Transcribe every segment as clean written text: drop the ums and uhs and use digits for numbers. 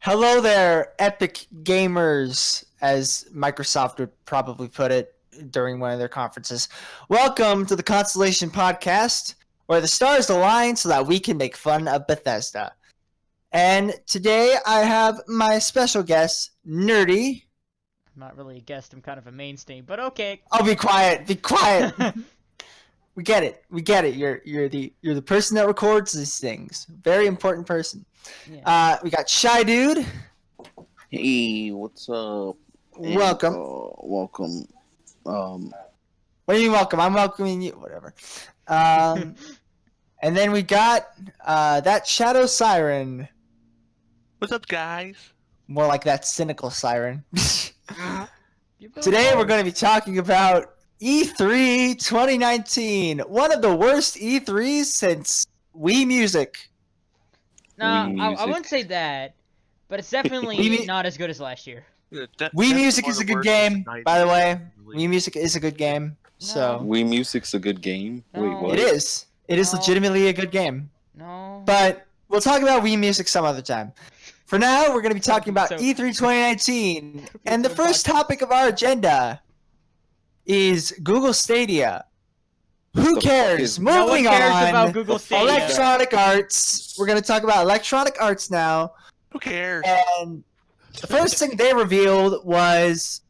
Hello there, epic gamers, as Microsoft would probably put it during one of their conferences. Welcome to the Constellation podcast, where the stars align so that we can make fun of Bethesda. And today I have my special guest, Nerdy. I'm not really a guest, I'm kind of a mainstay, but okay. Oh, be quiet, be quiet. We get it. We get it. You're the person that records these things. Very important person. Yeah. We got Shy Dude. Hey, what's up? Welcome. Welcome. What do you mean welcome? I'm welcoming you. Whatever. And then we got that Shadow Siren. What's up, guys? More like that cynical siren. You're really Today we're hard. going to be talking about E3 2019. One of the worst E3s since Wii Music. No, Wii I Music. wouldn't say that, but it's definitely Wii- not as good as last year. Yeah, Wii Music is a good game, by the way. Really. Wii Music is a good game. So Wii Music's a good game. No. Wait, what? it is. It is No. legitimately a good game. No. But we'll talk about Wii Music some other time. For now, we're going to be talking about So- E3 2019. And the first topic of our agenda is Google Stadia. Who The fuck cares? is- No one Moving cares on. about Google Stadia. Electronic Arts. We're going to talk about Electronic Arts now. Who cares? And the first thing they revealed was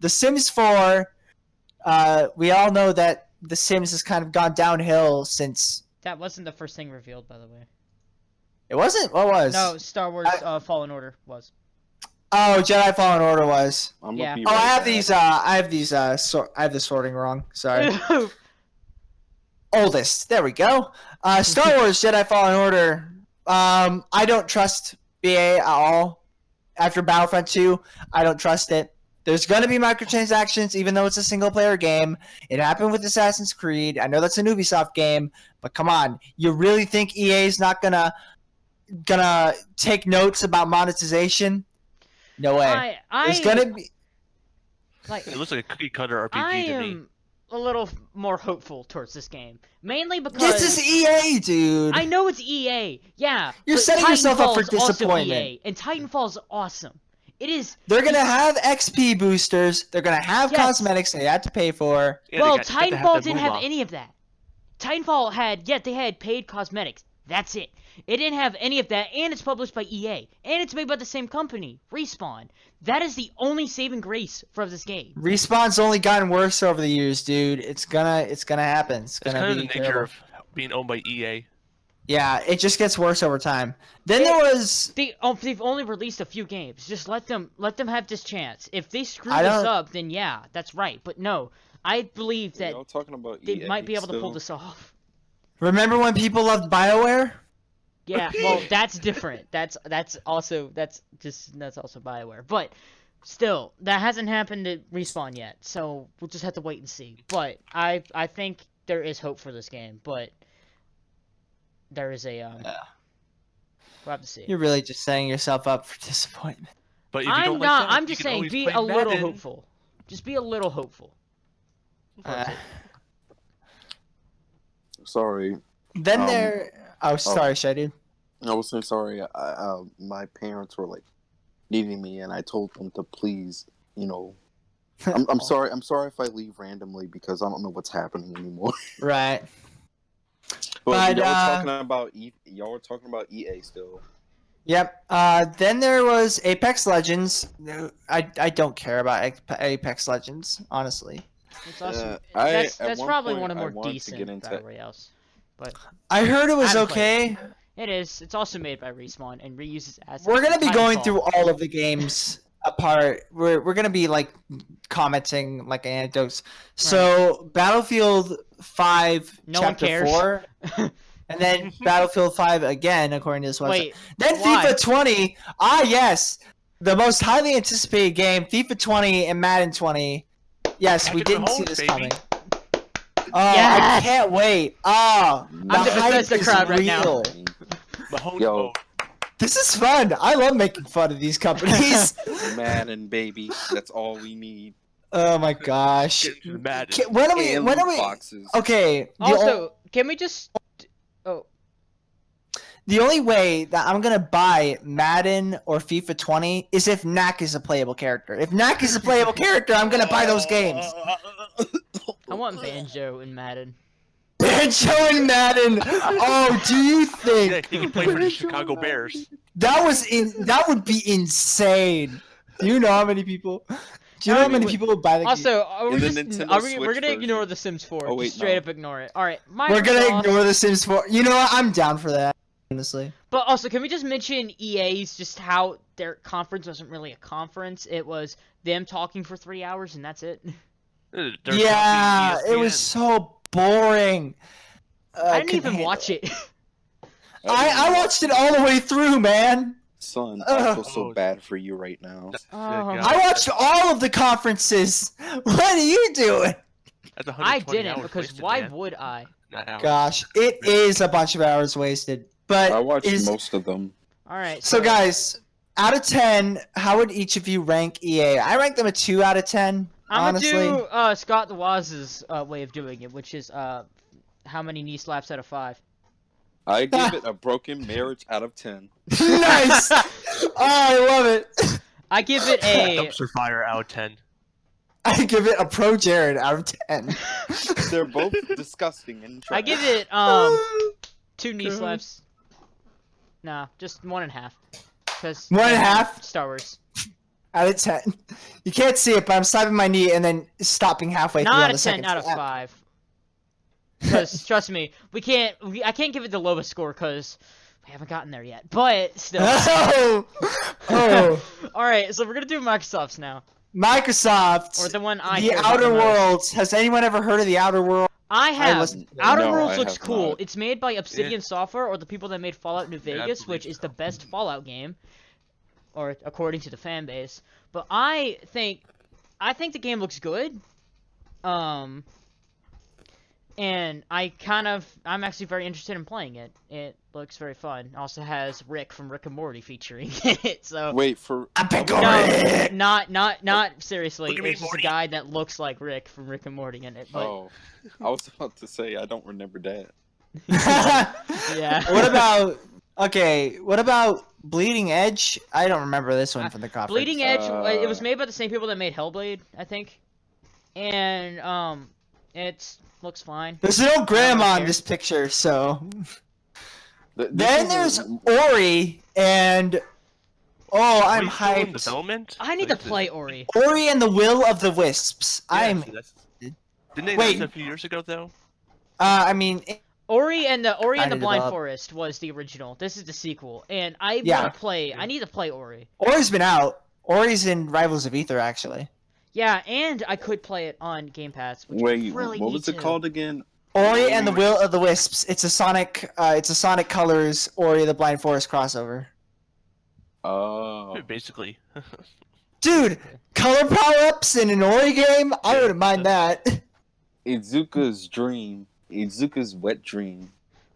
The Sims 4. We all know that The Sims has kind of gone downhill since... That wasn't the first thing revealed, by the way. It wasn't? What was? No, Star Wars Fallen Order was. Oh, Jedi Fallen Order was. I'm Yeah. gonna be Oh, right I have back. these. I have the sorting wrong. Sorry. Oldest. There we go. Star Wars Jedi Fallen Order. I don't trust BA at all. After Battlefront 2, I don't trust it. There's gonna be microtransactions, even though it's a single-player game. It happened with Assassin's Creed. I know that's an Ubisoft game, but come on, you really think EA is not gonna take notes about monetization? No way. There's gonna be. like It looks like a cookie cutter RPG I to me. am a little more hopeful towards this game, mainly because This is EA, dude. I know it's EA. Yeah, You're but setting yourself up for Titanfall's also disappointment. EA, and Titanfall's awesome. It is. They're gonna have XP boosters. They're gonna have Yes. cosmetics they have to pay for. Yeah, Well, they got to have Titanfall that didn't have moolah. any of that. Titanfall had, they had paid cosmetics. That's it. It didn't have any of that, and it's published by EA, and it's made by the same company, Respawn. That is the only saving grace for this game. Respawn's only gotten worse over the years, dude. It's gonna happen. It's It's gonna kind of be the nature terrible. of being owned by E EA. Yeah, it just gets worse over time. Then there was They've only released a few games. Just let them have this chance. If they screw I this don't- up, then yeah, that's right. But no, I believe that Y'all talking about they EA might be able to pull still? this off. remember when people loved BioWare? Yeah, well, that's different. That's also BioWare. But still, that hasn't happened at Respawn yet, so we'll just have to wait and see. But I think there is hope for this game, but there is a we'll have to see. You're really just setting yourself up for disappointment. But if you I'm don't like not. that, I'm you just can saying, always be play a little Madden. hopeful. Just be a little hopeful. Uh, Sorry, then Um, there. Oh, sorry, Shady. I was saying sorry. My parents were like needing me, and I told them to please, I'm sorry. I'm sorry if I leave randomly because I don't know what's happening anymore. Right. But But, y'all were talking about EA still. Yep. Then there was Apex Legends. No, I don't care about Apex Legends, honestly. It's awesome. At That's one probably point, one of the I more wanted to decent get into- battle royales. But I heard it was I haven't played okay. it is. It's also made by Respawn and reuses assets. We're gonna from be going Titanfall. through all of the games apart. We're gonna be like commenting like anecdotes. So Battlefield 5 No one Chapter cares. 4, and then Battlefield 5 again, according to this website. Wait, Then why? FIFA 20. Ah, yes, the most highly anticipated game, FIFA 20 and Madden 20. Yes, we Patrick didn't see Mahomes, this baby. coming. Oh, I Yes! can't wait. Oh, I'm the the hype Bethesda is crowd right now. real. Mahomes Yo. mode. This is fun. I love making fun of these companies. Madden, baby. That's all we need. Oh my gosh. Get into the Madden. When are we? And When are loot we? boxes. Okay. Also, can we just? Oh, The only way that I'm gonna buy Madden or FIFA 20 is if Knack is a playable character. If Knack is a playable character, I'm gonna buy those games. I want Banjo in Madden. Banjo and Madden. Oh, do you Yeah, think he can play for the Chicago Bears. that would be insane? Do you know how many people? Do you know how many people would buy the game? Also, are we In the just Nintendo we're Switch gonna ignore version. The Sims 4? Oh, wait, just straight no. up ignore it. All right, We're gonna Microsoft- ignore The Sims 4. You know what? I'm down for that. Honestly. But also, can we just mention EA's just how their conference wasn't really a conference? It was them talking for 3 hours and that's it. There's Yeah, nothing it was ESPN. so boring. I didn't even watch it. I watched it all the way through, man. Son, I feel Oh. so bad for you right now. Oh. I watched all of the conferences. What are you doing? That's I 120 didn't hours because wasted, why man. would I? Not hours. Gosh, it is a bunch of hours wasted. But I watched is most of them. All right. so guys, out of 10, how would each of you rank EA? I rank them a 2 out of 10. I'm honestly. gonna do Scott the Waz's way of doing it, which is how many knee slaps out of 5? I give it a broken marriage out of 10. Nice. Oh, I love it. I give it a. Dumpster fire out of 10. I give it a pro Jared out of 10. They're both disgusting and trash. I give it 2 knee God. slaps. Nah, just 1.5. Cause 1.5? Star Wars. Out of 10. You can't see it, but I'm slapping my knee and then stopping halfway through Not on out the of 10 second out of slap. 5. Because trust me, I can't give it the lowest score because we haven't gotten there yet. But still. Oh! Oh. All right, so we're gonna do Microsoft's now, Microsoft. or the one I The care about Outer the most. Worlds. Has anyone ever heard of The Outer Worlds? I have. listened to it. Outer No, Worlds I looks have cool. not. It's made by Obsidian Software, or the people that made Fallout New Yeah, I Vegas, believe which is so. the best Fallout game, or according to the fan base. But I think the game looks good. And I'm actually very interested in playing it. It looks very fun. It also has Rick from Rick and Morty featuring it. So Wait, for... I'm big no, Rick. not seriously. Look at me, It's just Morty. a guy that looks like Rick from Rick and Morty in it. But Oh, I was about to say, I don't remember that. yeah. What about... Okay, what about Bleeding Edge? I don't remember this one from the conference. Bleeding Edge? It was Uh, made by the same people that made Hellblade, I think. And it looks fine. There's no grandma in care. this picture, so... This Then is there's a- Ori, and... Oh, I'm Are you still in hyped. development? I need Like, to play Ori. Ori and the Will of the Wisps. yeah, I'm... see, Didn't they Wait. announce that a few years ago, though? I mean... Ori and the Kinda Blind developed. Forest was the original. This is the sequel, and I Yeah. want to play. I need to play Ori. Ori's been out. Ori's in Rivals of Ether, actually. Yeah, and I could play it on Game Pass. Which I Wait, really what need was it to. called again? Ori and the Will of the Wisps. It's a Sonic Colors Ori the Blind Forest crossover. Oh. Basically. Dude, color power-ups in an Ori game? I wouldn't mind that. Izuka's dream. Izuka's wet dream.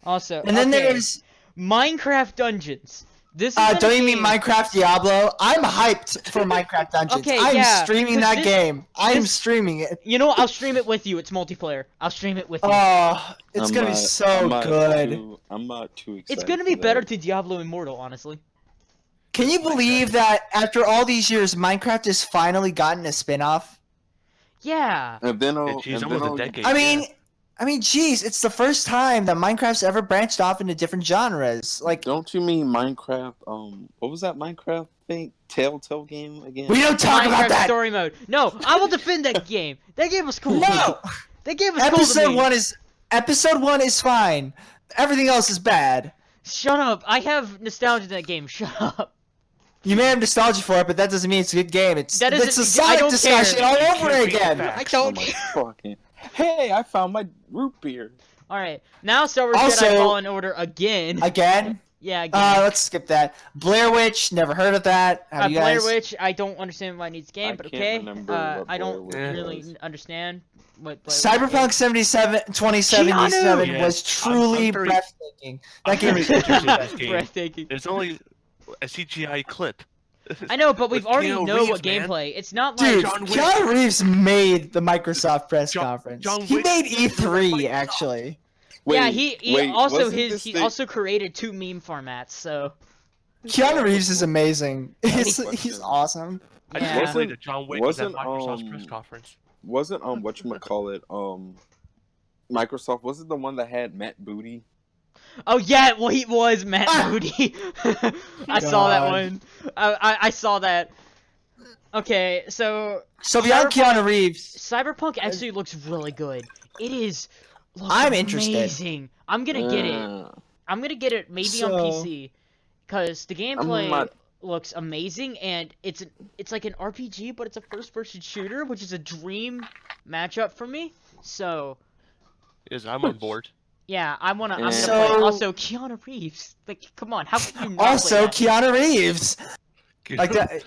Also, And then okay, there's... Minecraft Dungeons. This is don't you mean Minecraft Diablo? I'm hyped for Minecraft Dungeons. Okay, I'm yeah, streaming 'cause that this- game. I'm this- streaming it. You know what? I'll stream it with you. It's multiplayer. I'll stream it with you. Oh, it's I'm gonna be not- so I'm not good. I'm not too excited. It's gonna be for better that. to Diablo Immortal, honestly. Can you believe that after all these years, Minecraft has finally gotten a spin-off? Yeah. And then Geez, almost a decade. I mean, geez, it's the first time that Minecraft's ever branched off into different genres. Like, Don't you mean Minecraft? What was that Minecraft thing? Telltale game again? we don't talk about Minecraft that. Story Mode. No, I will defend that game. That game was cool. No, That game was cool to me. episode one is fine. Everything else is bad. Shut up. I have nostalgia in that game. Shut up. You may have nostalgia for it, but that doesn't mean it's a good game. It's That it's a doesn't- I Sonic don't discussion care. all You over can't beat the again. facts. I don't Oh my care. fucking... Hey, I found my root beer. Alright. Now Star Wars Also- Jedi Fallen Order again. Again? Yeah, again. Let's skip that. Blair Witch, never heard of that. Have you Blair guys? Witch, I don't understand why it needs a game, I but can't okay. remember what I don't Blair Witch really was. understand what Blair Witch Cyberpunk is. 2077 Keanu! was Yes, truly I'm very- breathtaking. That I'm game very is interested in that game. Breathtaking. There's only a CGI clip. I know, but we've With already Keanu know what Reeves, man. gameplay. It's not like Dude, John Wick. Keanu Reeves made the Microsoft press John- conference. John He Wick- made E3 actually. Yeah, he also wasn't this he the- also created 2 meme formats. So Keanu Reeves is amazing. He's Question. awesome. I just Yeah. can't believe that John Wick was at wasn't, Microsoft's press conference. Wasn't whatchamacallit, Microsoft, was it the one that had Matt Booty? oh yeah, well he was Matt Ah! Moody. I saw that God. one. I saw that. Okay, so So beyond Cyberpunk- Keanu Reeves, Cyberpunk actually looks really good. It is. Looks I'm interested. amazing. I'm gonna get it. I'm gonna get it maybe on So- PC, because the gameplay looks amazing, and it's like an RPG, but it's a first-person shooter, which is a dream matchup for me. So Is I'm on board. yeah, I'm gonna play. So- Also, Keanu Reeves. Like, come on, how can you not also play that? Keanu Reeves. Like that.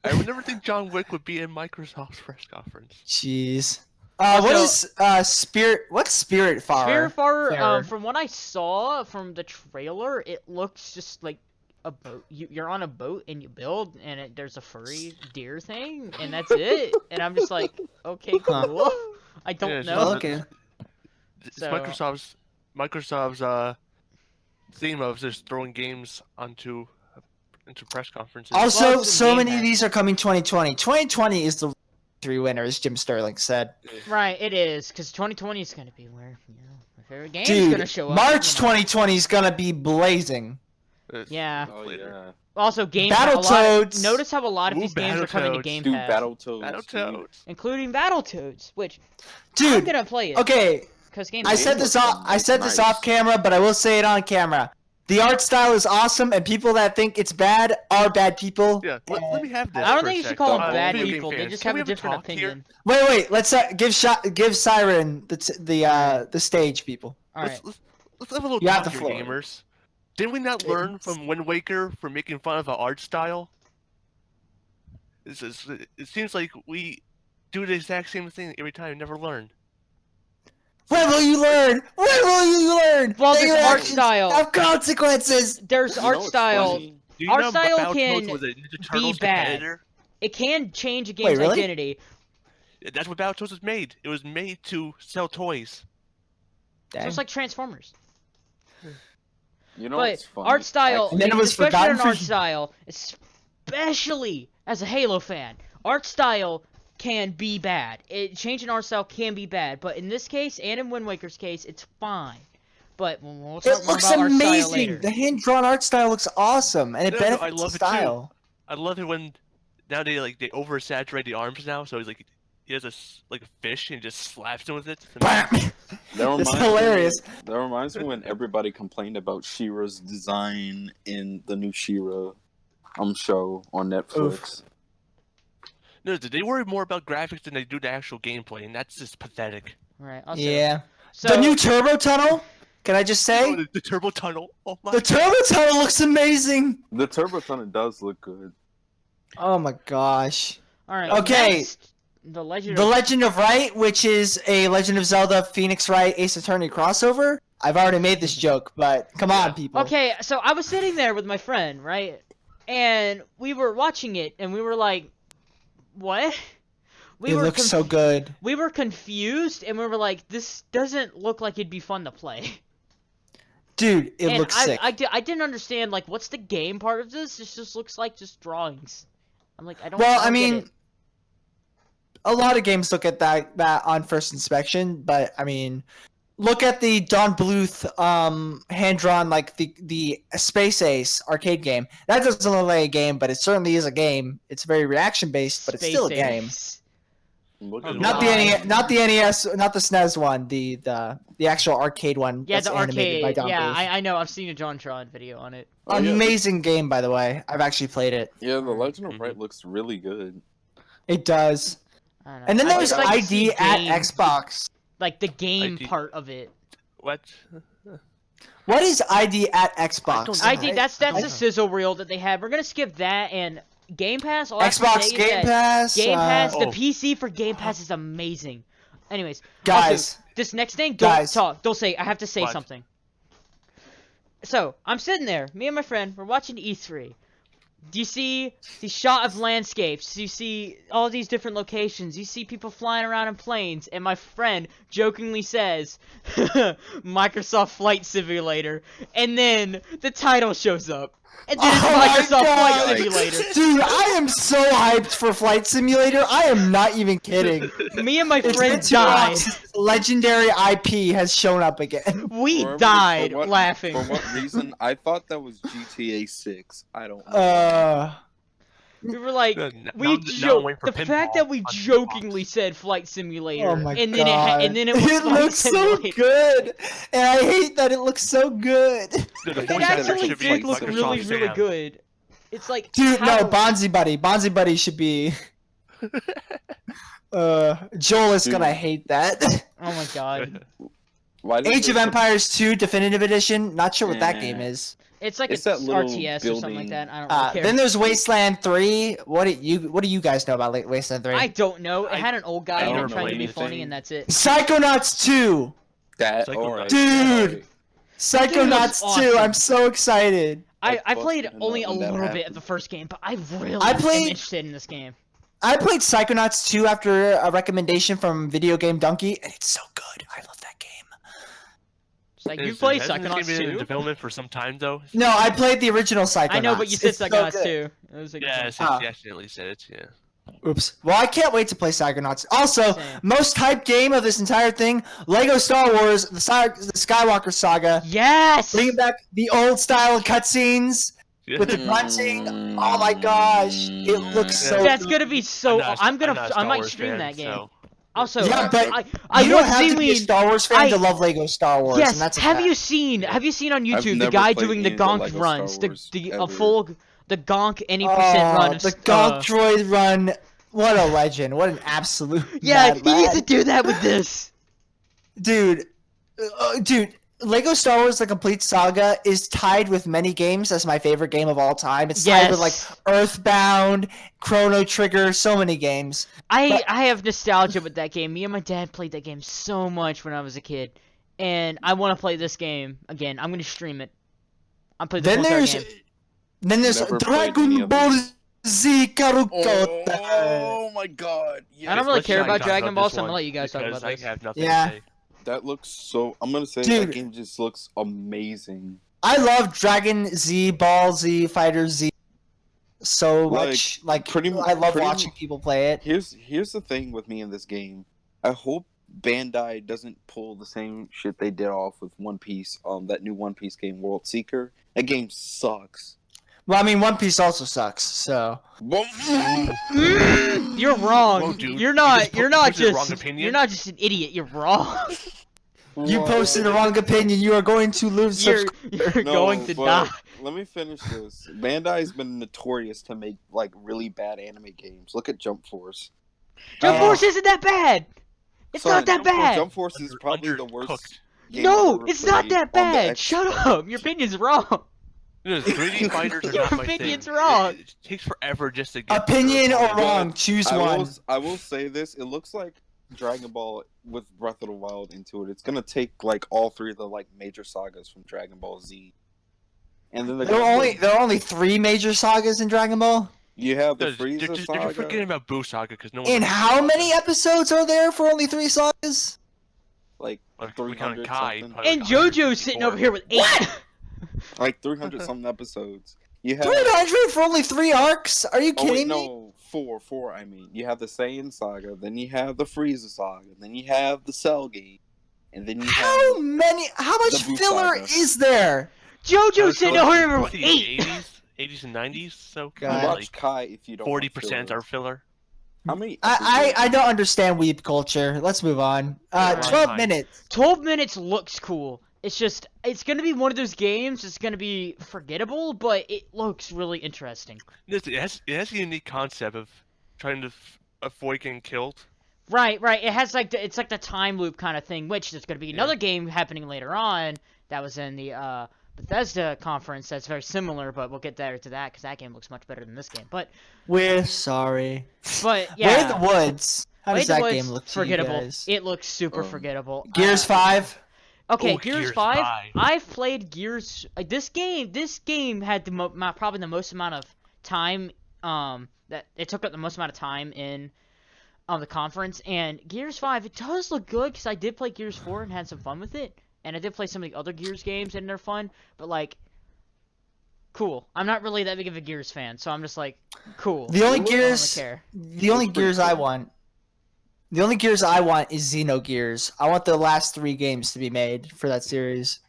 I would never think John Wick would be in Microsoft's press conference. Jeez. Also- What is Spirit? What's Spirit Far? Spiritfarer, from what I saw from the trailer, it looks just like a boat. You're on a boat and you build, and there's a furry deer thing, and that's it. And I'm just like, okay, Huh. cool. I don't Yeah, know. Okay. It's So- Microsoft's theme of just throwing games into press conferences. Also, Well, it's so Game many of Pass. these are coming 2020. 2020 is the 3 winner, as Jim Sterling said. Right, it is, because 2020 is gonna be where my favorite game's Dude, gonna show up. March you know. 2020 is gonna be blazing. Yeah. Oh Later. yeah. Also, Game Pass. Battletoads. Notice how a lot of Ooh, these games are coming to Battletoads. Game Dude, Pass, Battletoads. dude. Battletoads. including Battletoads, which I'm Dude, gonna play it. okay, Because Game I Pass. said this off. I said this off camera, but I will say it on camera. The art style is awesome, and people that think it's bad are bad people. Yeah, let me have this. I don't for a think you should sec. call them Uh, bad video game people. They fans, just can have we a have a different talk opinion. Wait. Let's give Siren the stage, people. All right. Let's have a little You have talk the here, floor. gamers. Didn't we not learn from Wind Waker for making fun of the art style? It seems like we do the exact same thing every time and never learn. When will you learn? When will you learn? Well, that this your art actions style- have consequences. There's You know art what's style. funny? Do you Art know style Battletoads can was a Ninja Turtles bad. competitor? It can change a game's really? identity. That's what Battletoads was made. It was made to sell toys. So it's like Transformers. You know But what's funny? art style, And then it was especially forgotten an for art you. style, especially as a Halo fan, art style can be bad. Changing art style can be bad, but in this case, and in Wind Waker's case, it's fine. But we'll talk It more looks about art style amazing. later. The hand-drawn art style looks awesome, and it No, benefits I love the it too. style. I love it when now they oversaturate the arms now, so he has a fish and he just slaps him with it. It's amazing. That It's reminds hilarious. Me, that reminds me when everybody complained about She-Ra's design in the new She-Ra show on Netflix. No, they worry more about graphics than they do the actual gameplay, and that's just pathetic. Right. Also, Yeah. So, The new turbo tunnel. Can I just say Oh, the turbo tunnel. Oh my. the turbo tunnel looks amazing? The Turbo Tunnel does look good. Oh my gosh. all right. Okay. Next, the Legend The of Legend of Wright, which is a Legend of Zelda Phoenix Wright Ace Attorney crossover. I've already made this joke, but come on, people. Okay, so I was sitting there with my friend, right? And we were watching it, and we were like, what? It looks so good. We were confused, and we were like, this doesn't look like it'd be fun to play. Dude, it and looks sick. I didn't understand, like, what's the game part of this? This just looks like just drawings. I'm like, I don't Well, I I don't get mean, it. a lot of games look at that on first inspection, but I mean, look at the Don Bluth hand drawn like the Space Ace arcade game. That doesn't look like a game, but it certainly is a game. It's very reaction based, but it's still a Space game. Ace. Look Oh, at Not that. the not the NES, not the SNES one, the actual arcade one. Yeah, that's the animated by arcade. Don Yeah, Bluth. I know. I've seen a JonTron video on it. Oh, yeah. Amazing game, by the way. I've actually played it. Yeah, the Legend of Mhm. Wright looks really good. It does. I don't know. And then I there's just like to see ID at game- Xbox. Like the game ID. part of it. What? What is ID at Xbox? don't I know. think that's I don't the know. sizzle reel that they have. We're gonna skip that and Game Pass. All I have to Xbox say is Game that Pass. Game Pass. The Oh. PC for Game Pass is amazing. Anyways, Guys, also, this next thing, don't Guys. talk. Don't say. I have to say What? something. So I'm sitting there, me and my friend, we're watching E3. You see the shot of landscapes. You see all these different locations. You see people flying around in planes. And my friend jokingly says, Microsoft Flight Simulator. And then the title shows up. And then it's Oh my Microsoft God. Flight Simulator. Dude, I am so hyped for Flight Simulator. I am not even kidding. Me and my It's friend been 2 died. months since legendary IP has shown up again. We For died what- laughing. For what reason? I thought that was GTA 6. I don't know. We were like, Now- now we I'm joke. waiting for The fact pinball that we on the jokingly box. said Flight Simulator, Oh my and then God. and then it was Flight looks so Simulator. good, and I hate that it looks so good. Dude, the It voice actor actually should be did look Microsoft really, really Sam. good. It's like, Dude, how... no, Bonzi Buddy should be. Joel is Dude. gonna hate that. Oh my god. Why did Age they of put- Empires 2 Definitive Edition. Not sure what that Nah. game is. It's like It's a that little RTS or something like building. that. I don't really care. Then there's Wasteland 3. What do you guys know about Wasteland 3? I don't know. It I- had an old guy I in it don't trying know to be anything. funny, and that's it. Psychonauts 2. That Psycho alright. Knight. Dude. Game Psychonauts looks 2. awesome. I'm so excited. I Like, played busted only a when that little bit of happened. the first game, but I really I am played- interested in this game. I played Psychonauts 2 after a recommendation from Video Game Donkey, and it's so good. I love that game. It's like, you Is- play hasn't this game Psychonauts been in 2? development for some time though? No, I played the original Psychonauts. I know, but you said It's so Psychonauts good. 2. It was like, Yeah, Ah. you accidentally said it. Yeah. Oops. Well, I can't wait to play Psychonauts. Also, Same. most hyped game of this entire thing, Lego Star Wars, the Skywalker Saga. yes! Bringing back the old style cutscenes with the grunting. Oh my gosh, it looks so That's good. gonna be so. not a- I'm not a gonna. I Star might Wars stream fan, that game. so- Also, Yeah, but I you don't want have to be a Zealeen. Star Wars fan I- to love Lego Star Wars. Yes. And that's a Have fact. you seen? Have you seen on YouTube the never guy played doing the any of the Gonk Lego Star runs, the Wars a ever. full the Gonk any percent run of the Gonk Droid run. What a legend! What an absolute Yeah, mad he needs to lad. do that with this. Dude, Lego Star Wars: The Complete Saga is tied with many games as my favorite game of all time. It's tied with like Yes. Earthbound, Chrono Trigger, so many games. But- I have nostalgia with that game. Me and my dad played that game so much when I was a kid, and I want to play this game again. I'm gonna stream it. I'm playing the Then full entire there's game. Never played any Dragon of Ball these. Z Kakarot. Oh my god. I don't Yes. really Let's care not about talk Dragon Ball, this so I'm gonna one let you guys talk because about this. I have nothing Yeah. to say. That looks so. I'm gonna say Dude. that game just looks amazing. I love Dragon Z, Ball Z, Fighter Z so Like, much. Like, pretty- I love pretty- watching people play it. Here's the thing with me in this game. I hope Bandai doesn't pull the same shit they did off with One Piece. That new One Piece game, World Seeker. That game sucks. Well, I mean, One Piece also sucks. So You're wrong. Whoa, dude, You're you not. just You're put- not posted the wrong just. opinion? You're not just an idiot. You're wrong. you posted the wrong opinion. You are going to lose. You're No, going to but die. Let me finish this. Bandai's been notorious to make like really bad anime games. Look at Jump Force. Jump Force isn't that bad. It's Son, not that bad. Jump Force is probably the worst. Undercooked. game No, I've ever it's not played that on the bad. X- Shut up. Your opinion's wrong. Dude, 3D fighters are Your not my thing. opinion's wrong. It takes forever just to get. Opinion to or the point. wrong? Choose one. I will say this. It looks like Dragon Ball with Breath of the Wild into it. It's gonna take like all three of the like major sagas from Dragon Ball Z, and then There are only 3 major sagas in Dragon Ball. you have the Dude, Frieza they're saga. forgetting about Boo Saga because no one. And how many episodes are there for only 3 sagas? like Like, 300 Kai, something. probably And like JoJo's sitting 154. over here with 8. What? Like 300 something episodes. You have 300 for only 3 arcs? Are you oh wait, kidding me? no, four. I mean, you have the Saiyan saga, then you have the Frieza saga, then you have the Cell game, and then you How have many? How much The Boo filler Saga. is there? JoJo's sitting over here with 8. 80s and 90s. So God. you Like, watch Kai if you don't. want 40% filler. are filler. How many? I don't understand weeb culture. Let's move on. Yeah, 12 fine. minutes. 12 minutes looks cool. It's just, it's gonna be one of those games. It's gonna be forgettable, but it looks really interesting. It has a unique concept of trying to avoid getting killed. Right. It has like it's like the time loop kind of thing. Which there's gonna be another game happening later on that was in the Bethesda conference that's very similar, but we'll get there to that because that game looks much better than this game. But We're sorry. yeah, Where the Woods? How Way does the that Woods, game look to forgettable. you guys? It looks super Oh. forgettable. Gears 5? Okay, Oh, Gears Gears 5. 5. I've played Gears. This game had the probably the most amount of time that it took up the most amount of time in the conference. And Gears 5, it does look good because I did play Gears 4 and had some fun with it, and I did play some of the other Gears games and they're fun. But like, cool. I'm not really that big of a Gears fan, so I'm just like, cool. The only I don't Gears, really care. the only Gears I want, the only Gears I want is Xenogears. I want the last 3 games to be made for that series.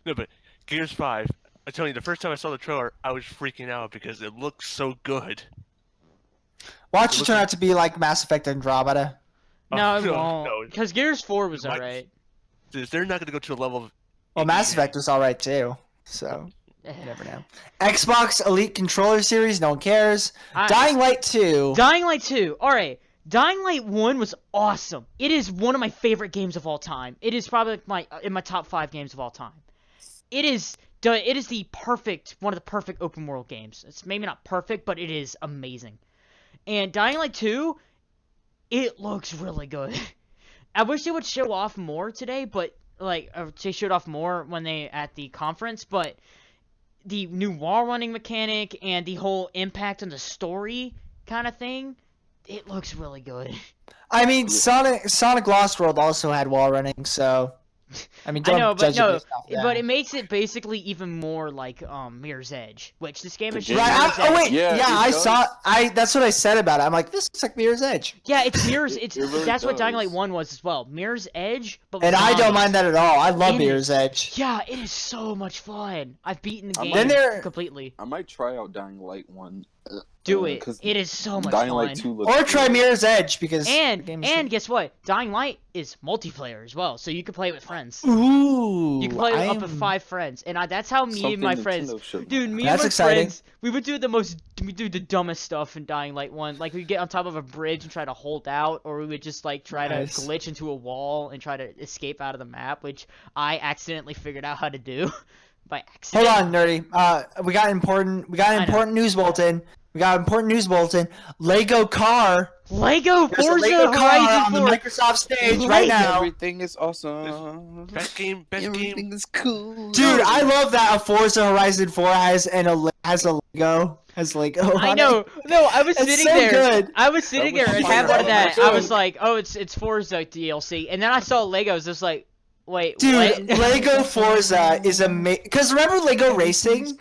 No, but Gears 5. I'm telling you, the first time I saw the trailer, I was freaking out because it looks so good. Watch it turn out to be like Mass Effect Andromeda. No, Oh, it won't. no. Because Gears 4 was It might- alright. They're not going to go to the level of. Well, Mass Effect was alright too. So Eh. you never know. Xbox Elite Controller Series, no one cares. I- Dying Light 2. Dying Light 2. Alright. Dying Light 1 was awesome. It is one of my favorite games of all time. It is probably in my top 5 games of all time. It is the perfect, one of the perfect open world games. It's maybe not perfect, but it is amazing. And Dying Light 2, it looks really good. I wish they would show off more today, but like they showed off more when they at the conference, but the new wall running mechanic and the whole impact on the story kind of thing, it looks really good. I mean, Sonic Lost World also had wall running, so I mean, don't I know, but judge it no, based off that. but it makes it basically even more like Mirror's Edge, which this game is The just game- Right, Mirror's oh Edge. wait, Yeah, yeah, it I does. saw. That's what I said about it. I'm like, this looks like Mirror's Edge, Yeah, it's Mirror's. It's It really that's what Dying does. Light 1 was as well. Mirror's Edge, but and with I don't zombies. mind that at all. I love It Mirror's is. Edge. Yeah, it is so much fun. I've beaten the I'm game Then there- completely. I might try out Dying Light 1. Do it. 'cause It is so much Dying fun. Light 2 looks Or try good. Mirror's Edge because the And game is guess what? Dying Light is multiplayer as well, so you can play it with friends. Ooh, You can play with up to I'm- 5 friends, and that's how me and Something my Nintendo friends. should Dude, me That's and my exciting. friends, we would do the dumbest stuff in Dying Light 1. Like, we'd get on top of a bridge and try to hold out, or we would just, like, try Nice. to glitch into a wall and try to escape out of the map, which I accidentally figured out how to do. By accident. Hold on, nerdy. We got an important news bulletin. We got an important news bulletin. Lego car. Lego There's a Forza Lego car Horizon on the 4! Microsoft stage Lego. right now. Everything is awesome. Best game. Everything is cool. Dude, I love that a Forza Horizon 4 has a Lego. I on know. it. No, I was It's sitting so there. good. I was sitting That was there and fun. had one of that. That I was was like, oh, it's Forza DLC, and then I saw Legos. Just like, wait, Dude, what? Lego Forza is amazing. Because remember Lego Racing?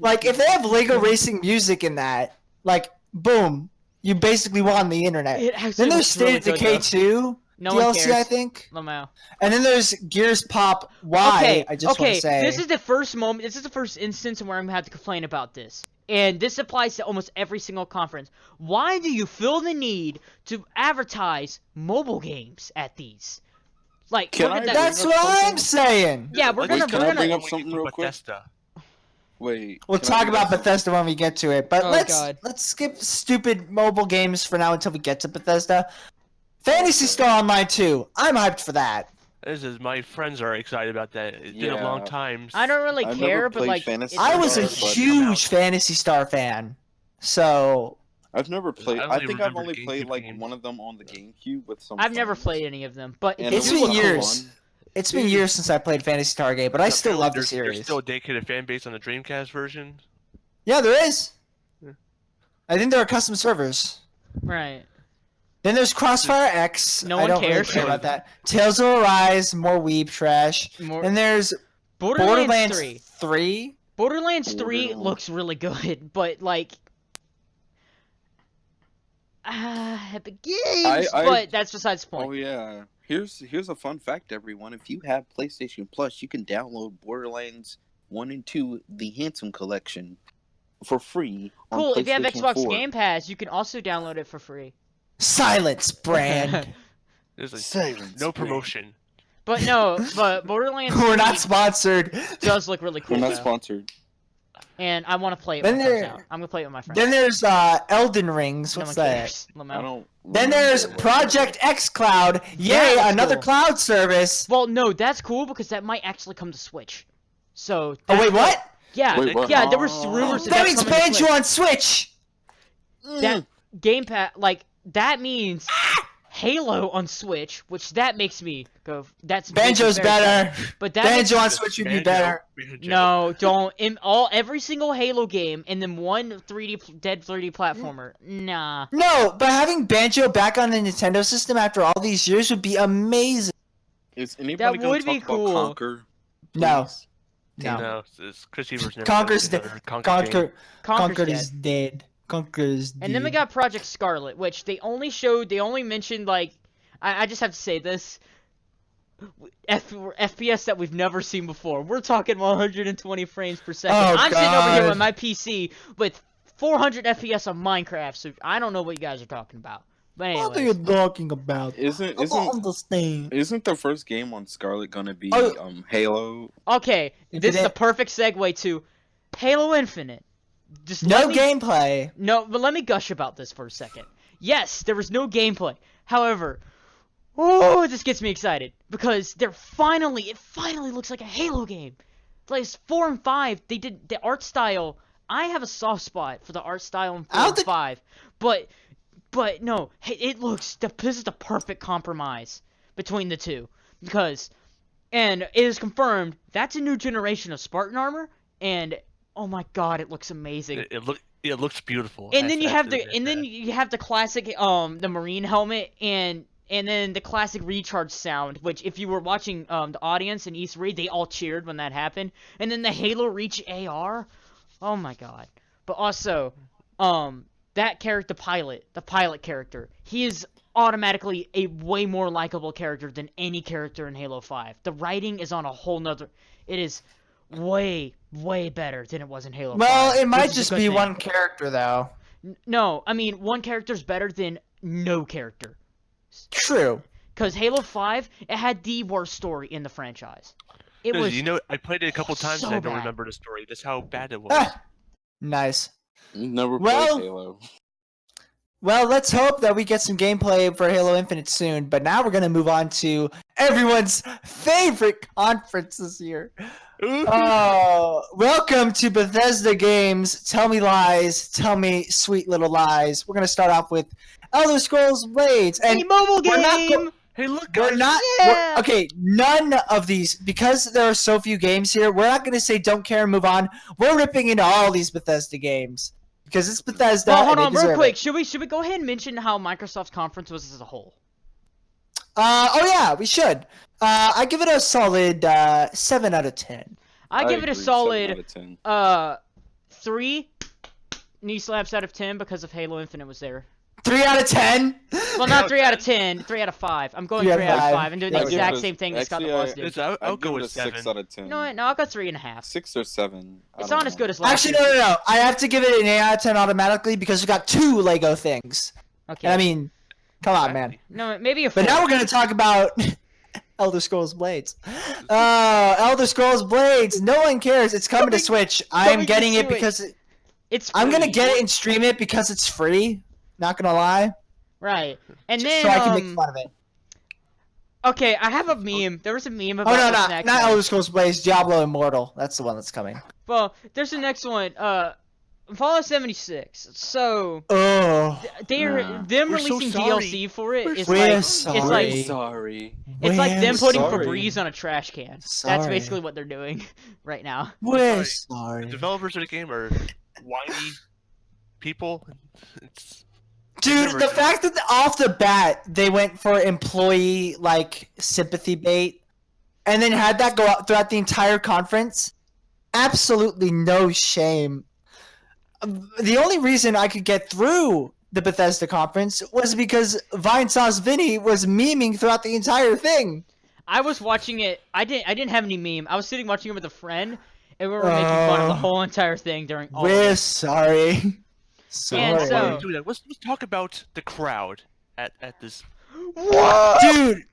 Like, if they have Lego Racing music in that, like, boom, you basically won the internet. It actually Then there's looks really State of good, Decay though. 2 No one DLC, cares. I think. Lamau. And then there's Gears Pop Y. Okay, I just want okay. to say. This is the first moment. This is the first instance where I'm gonna have to complain about this, and this applies to almost every single conference. Why do you feel the need to advertise mobile games at these? Like, Can look I- at that. That's bring up what I'm something? saying. Yeah, we're gonna. can We're I gonna. bring up something real quick? Bethesda. Wait. We'll can I talk bring about up something? Bethesda when we get to it, but Oh, let's God. skip stupid mobile games for now until we get to Bethesda. Fantasy Star Online 2. I'm hyped for that. My friends are excited about that. It's been a long Yeah. time. I don't really I've care, never but played like, Fantasy it's- I was a Star, but- huge Fantasy Star fan. So, I've never played. I I only think I've remember only GameCube played like games. one of them on the GameCube with some. I've never friends. played any of them, but And it's it been was years. fun. It's been years since I played Fantasy Star game, but I still love the There's series. still a dedicated fan base on the Dreamcast version. Yeah, there is. Yeah. I think there are custom servers. right. Then there's Crossfire X. No I one don't really cares. care about that. Tales of Arise, more weeb trash. More Then there's Borderlands 3. 3. Borderlands 3 Borderlands. looks really good, but like, Epic Games. But that's besides the point. Oh yeah. Here's a fun fact, everyone. If you have PlayStation Plus, you can download Borderlands 1 and 2, the Handsome Collection, for free. On Cool. If you have PlayStation Xbox 4. Game Pass, you can also download it for free. Silence, brand. There's like Silence, no man. promotion. But no, but Borderlands We're 3 not sponsored. does look really cool. We're not though. sponsored. And I want to play it Then when it comes there- out. I'm gonna play it with my friends. Then there's Elden Rings. No What's one that? cares. I Lamau. don't. Then there's Project X Cloud. Yay, That's another cool. cloud service. Well, no, that's cool because that might actually come to Switch. So. Oh that's wait, what? Yeah, Wait, what? yeah. There was Oh. rumors That means that's coming to Banjo Switch. on Switch. That Game Pass, like that means Halo on Switch, which that makes me go. That's Banjo's very sad. better. But that Banjo on makes, Switch would be Banjo, better. Banjo. no, don't every single Halo game and then one 3D platformer. Nah. No, but having Banjo back on the Nintendo system after all these years would be amazing. Is anybody going would to be talk about cool. Conquer? No. please? No. No, it's Chris Evers never Conker's does dead. another Conker game. Conquer Conker's is dead. Conquer is dead. And then we got Project Scarlet, which they only mentioned, like, I just have to say this, FPS that we've never seen before. We're talking 120 frames per second. Oh, I'm sitting over here God. on my PC with 400 FPS on Minecraft, so I don't know what you guys are talking about. But What are you anyways, talking about? Isn't I don't isn't understand. isn't the first game on Scarlet gonna be Oh. Halo? okay, this is the Infinite. perfect segue to Halo Infinite. Just No let me- gameplay. No, but let me gush about this for a second. Yes, there was no gameplay. However, oh, this gets me excited because it finally looks like a Halo game. Like 4 and 5, they did the art style. I have a soft spot for the art style in 4 I don't and think- 5, but no, it looks. This is the perfect compromise between the two because, and it is confirmed that's a new generation of Spartan armor, and oh my God, it looks amazing. It looks beautiful. And then you have That's you have the classic the marine helmet and then the classic recharge sound, which if you were watching the audience in E3, they all cheered when that happened. And then the Halo Reach AR. Oh my God. But also that character, the pilot character, he is automatically a way more likable character than any character in Halo 5. The writing is on a whole nother, it is way better than it was in Halo 5. Well, it which might is a just good be thing. one character though. No, I mean, one character's better than no character. True. Because Halo 5, it had the worst story in the franchise. It was. You know, I played it a couple times so and I don't bad. remember the story. That's how bad it was. Ah, nice. Never Well- played Halo. Well, let's hope that we get some gameplay for Halo Infinite soon. But now we're gonna move on to everyone's favorite conference this year. Oh, welcome to Bethesda Games. Tell me lies. Tell me sweet little lies. We're gonna start off with Elder Scrolls Blades, and a mobile we're not game! Hey, look, we're guys. not. Yeah! Okay, none of these, because there are so few games here. We're not gonna say don't care and move on. We're ripping into all these Bethesda games because it's Bethesda. Well, hold and they on, real deserve quick. it. Should we go ahead and mention how Microsoft's conference was as a whole? Oh yeah, we should. I give it a solid 7 out of 10. I give it a agree, 7 solid out of 10. 3 knee slaps out of 10 because of Halo Infinite was there. 3 out of 10. Well, not 3 out of 10, 3 out of 5. I'm going 3 3 out of out of 5. 5 and doing Yeah, the I give exact it a- same thing that Scott the actually, Boss I- did. I'll I'd go give it with a 6 7. out of 10. You know what? No, I'll go 3.5. 6 or 7. It's not as good as last Actually, year. no. I have to give it an 8 out of 10 automatically because we got 2 Lego things. Okay. And I mean, come on, man. No, maybe a 4. But now we're gonna talk about Elder Scrolls Blades. Elder Scrolls Blades. No one cares. It's coming to Switch. I'm coming to getting it Switch. because It's I'm gonna free. get it and stream it because it's free. Not gonna lie. Right. And Just then so I can make fun of it. okay, I have a meme. There was a meme about Oh no, this not next not one. Elder Scrolls Blades. Diablo Immortal. That's the one that's coming. Well, there's the next one. Fallout 76. So Oh. they're Nah. them We're so releasing sorry. DLC for it. Is We're like sorry. it's like sorry. it's like them putting sorry. Febreze on a trash can. That's Sorry. basically what they're doing right now. We're Sorry. sorry. The developers of the game are whiny people. It's Dude, Never the did. fact that off the bat they went for employee like sympathy bait, and then had that go out throughout the entire conference, absolutely no shame. The only reason I could get through the Bethesda conference was because Vine Sauce Vinny was memeing throughout the entire thing. I was watching it. I didn't have any meme. I was sitting watching it with a friend, and we were making fun of the whole entire thing during all of We're it. sorry. Sorry. And Why so- do we do that? Let's talk about the crowd at this. What? Dude!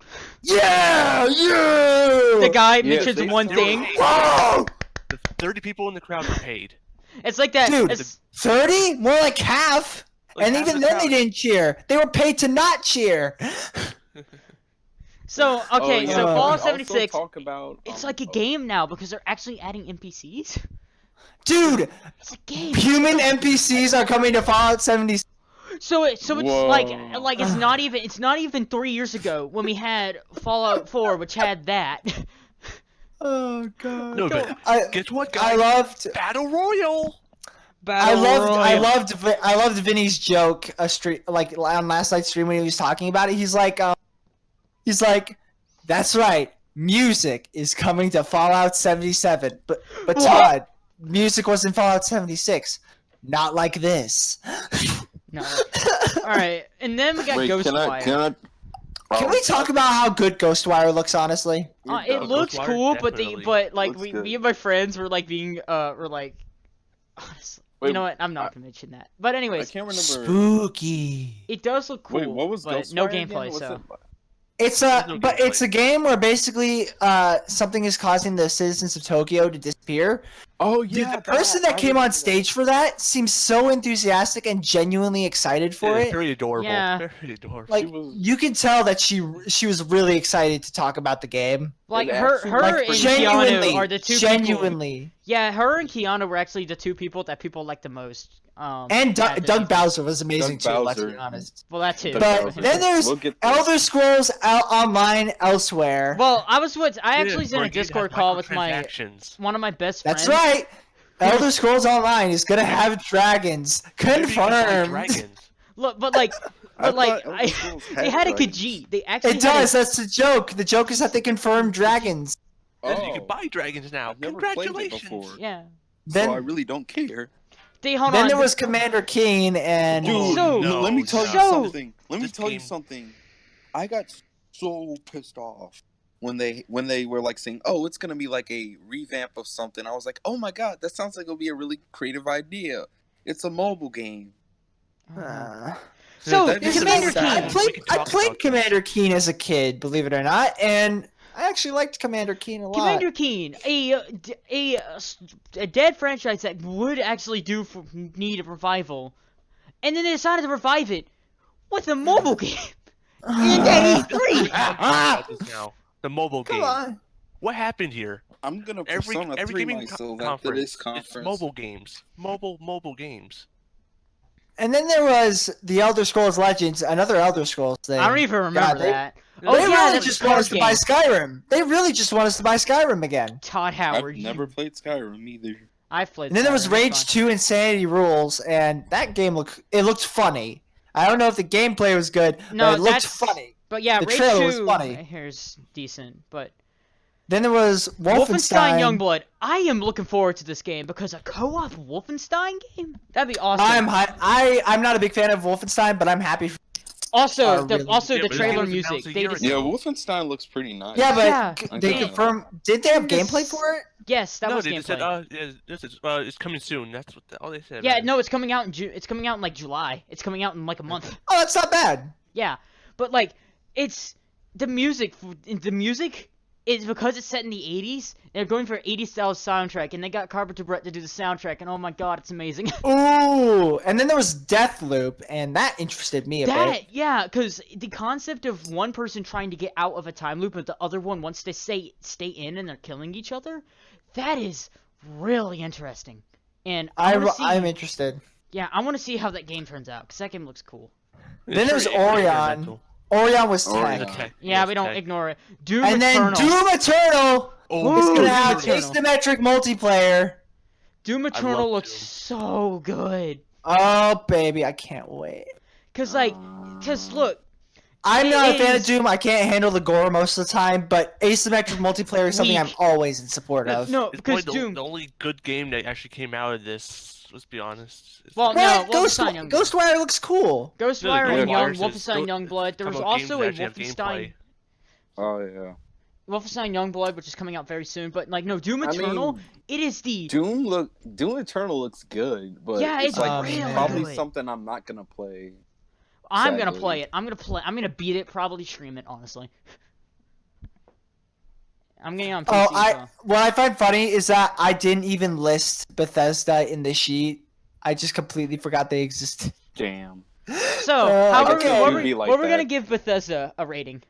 Yeah! Yeah! The guy Yeah, mentions they- one they- thing. Whoa! The 30 people in the crowd were paid. It's like that. Dude, it's- 30? More like half. Like And half even the then they crowd. didn't cheer. They were paid to not cheer. so okay, Oh, yeah, so can we Fallout also 76. talk about, It's like a game now because they're actually adding NPCs. Dude, It's a game. human NPCs are coming to Fallout 76. So it's Whoa. like it's not even 3 years ago when we had Fallout 4, which had that. Oh god. No, but I guess what, I guys? loved Battle Royale. I loved Vinny's joke like on last night's stream when he was talking about it. He's like, that's right, music is coming to Fallout 77, but Todd, music was in Fallout 76, not like this. No. All right, and then we got Wait, Ghostwire. Can we talk about how good Ghostwire looks? Honestly, It looks Ghostwire? cool, Definitely. but like Looks good. me and my friends were like honestly, you Wait, know what? I'm not gonna mention that. But I anyways, can't remember. spooky. it does look cool. Wait, what was but Ghostwire no again? gameplay, What's so. it? It's it's a game where basically something is causing the citizens of Tokyo to disappear. Oh Dude, yeah, the person that came on stage for that seems so enthusiastic and genuinely excited for Yeah, it. very adorable. Yeah. Very adorable. Like you can tell that she was really excited to talk about the game. Like It her actually and Like looks genuinely, Keanu are the two people. genuinely. Yeah, her and Keanu were actually the two people that people like the most. And at this Doug event. Bowser was amazing Doug too. Let's be Bowser. honest. Well, that too. Doug But Bowser. then there's We'll get there. Elder Scrolls Online Elsewhere. Well, I actually was in Or a you'd have Discord call with microtransactions. one of my best That's friends. right. Elder Scrolls Online is gonna have dragons. Maybe you can buy Confirmed. dragons. Look, but like, I thought Elder I, Scrolls they had a dragons. Khajiit. They actually It had does. That's the joke. The joke is that they confirmed dragons. Yes, you Oh, can buy dragons now. I've never played it Congratulations. before. Yeah. Then so I really don't care. Hold then on. there was Commander Keen and Dude, So- let me tell you so- something. Let me This tell you game- something. I got so pissed off when they were like saying, "Oh, it's gonna be like a revamp of something." I was like, "Oh my god, that sounds like it'll be a really creative idea. It's a mobile game." So, that is Commander so sad. Keen. I played Commander Keen as a kid, believe it or not, and I actually liked Commander Keen a lot. Commander Keen, a dead franchise that would actually need a revival, and then they decided to revive it with a mobile game in '83. About this now. The mobile Come game. on. What happened here? I'm gonna Every Persona 3 gaming myself after conference, this conference. it's mobile games. Mobile games. And then there was the Elder Scrolls Legends, another Elder Scrolls thing. I don't even remember they- that. They Oh yeah, really that was just a want card us to buy game. Skyrim. They really just want us to buy Skyrim again. Todd I've Howard. never played Skyrim either. I've played. And then there was Skyrim, Rage it's 2 Insanity Rules, and that game looked funny. I don't know if the gameplay was good, No, but it looked that's- funny. But yeah, The Rage trailer was 2 funny. here's decent, but Then there was Wolfenstein Wolfenstein. Youngblood. I am looking forward to this game because a co-op Wolfenstein game? That'd be awesome. I'm not a big fan of Wolfenstein, but I'm happy. Also, really- Yeah, the but this trailer game was music. announced a They year just, Yeah, ago. Wolfenstein looks pretty nice. Yeah, but Yeah. they Okay. confirmed. Did they have This- gameplay for it? yes, that no, was they gameplay. just said, yeah, this is, it's coming soon. That's what all they said. Yeah, man. no, it's coming out in June. It's coming out in like July. It's coming out in like a month. Oh, that's not bad. Yeah, but like it's the music. The music is because it's set in the '80s. They're going for an '80s style soundtrack, and they got Carpenter Brett to do the soundtrack. And oh my god, it's amazing. Ooh, and then there was Deathloop, and that interested me a bit. Yeah, because the concept of one person trying to get out of a time loop, but the other one wants to stay in, and they're killing each other. That is really interesting. And I'm interested. Yeah, I want to see how that game turns out because that game looks cool. Then there's pretty Orion. experimental. Orion was Orion. tech. Okay. Yeah, Yes, we don't okay. ignore it. Doom And then Eternal. Doom Eternal Oh, is Ooh, gonna Doom have Eternal. asymmetric multiplayer. Doom love Eternal looks Doom. so good. Oh baby, I can't wait. Cause look, I'm It not a fan of is- Doom. I can't handle the gore most of the time, but asymmetric multiplayer is something I'm Weak. always in support of. no, It's because probably Doom. the only good game that actually came out of this. Let's be honest. It's Well, like- no, What? Wolfenstein Youngblood. Ghostwire looks cool. Ghostwire No, and the Young Ghostwire is- Wolfenstein Go- Youngblood. There was talk about games also that a actually have Wolfenstein gameplay. Oh yeah. Wolfenstein Youngblood, which is coming out very soon. But like, no, Doom I Eternal. mean, It is the Doom Eternal looks good, but Yeah, it's like really probably good. something I'm not gonna play. I'm gonna sadly. play it. I'm gonna beat it. Probably stream it. Honestly. I'm getting on PC. so. What I find funny is that I didn't even list Bethesda in the sheet. I just completely forgot they existed. Damn. So, Uh, how okay. what It'd be like what we're gonna that. give Bethesda a rating?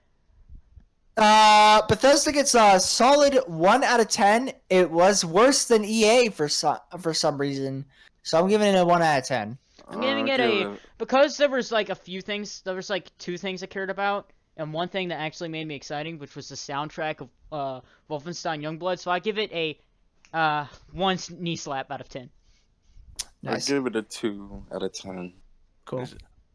Bethesda gets a solid 1 out of 10. It was worse than EA for some reason, so I'm giving it a 1 out of 10. I'm giving it a because there was like a few things. There was like 2 things I cared about, and one thing that actually made me exciting, which was the soundtrack of Wolfenstein Youngblood. So I give it a 1 knee slap out of 10. I Nice. give it a 2 out of 10. Cool.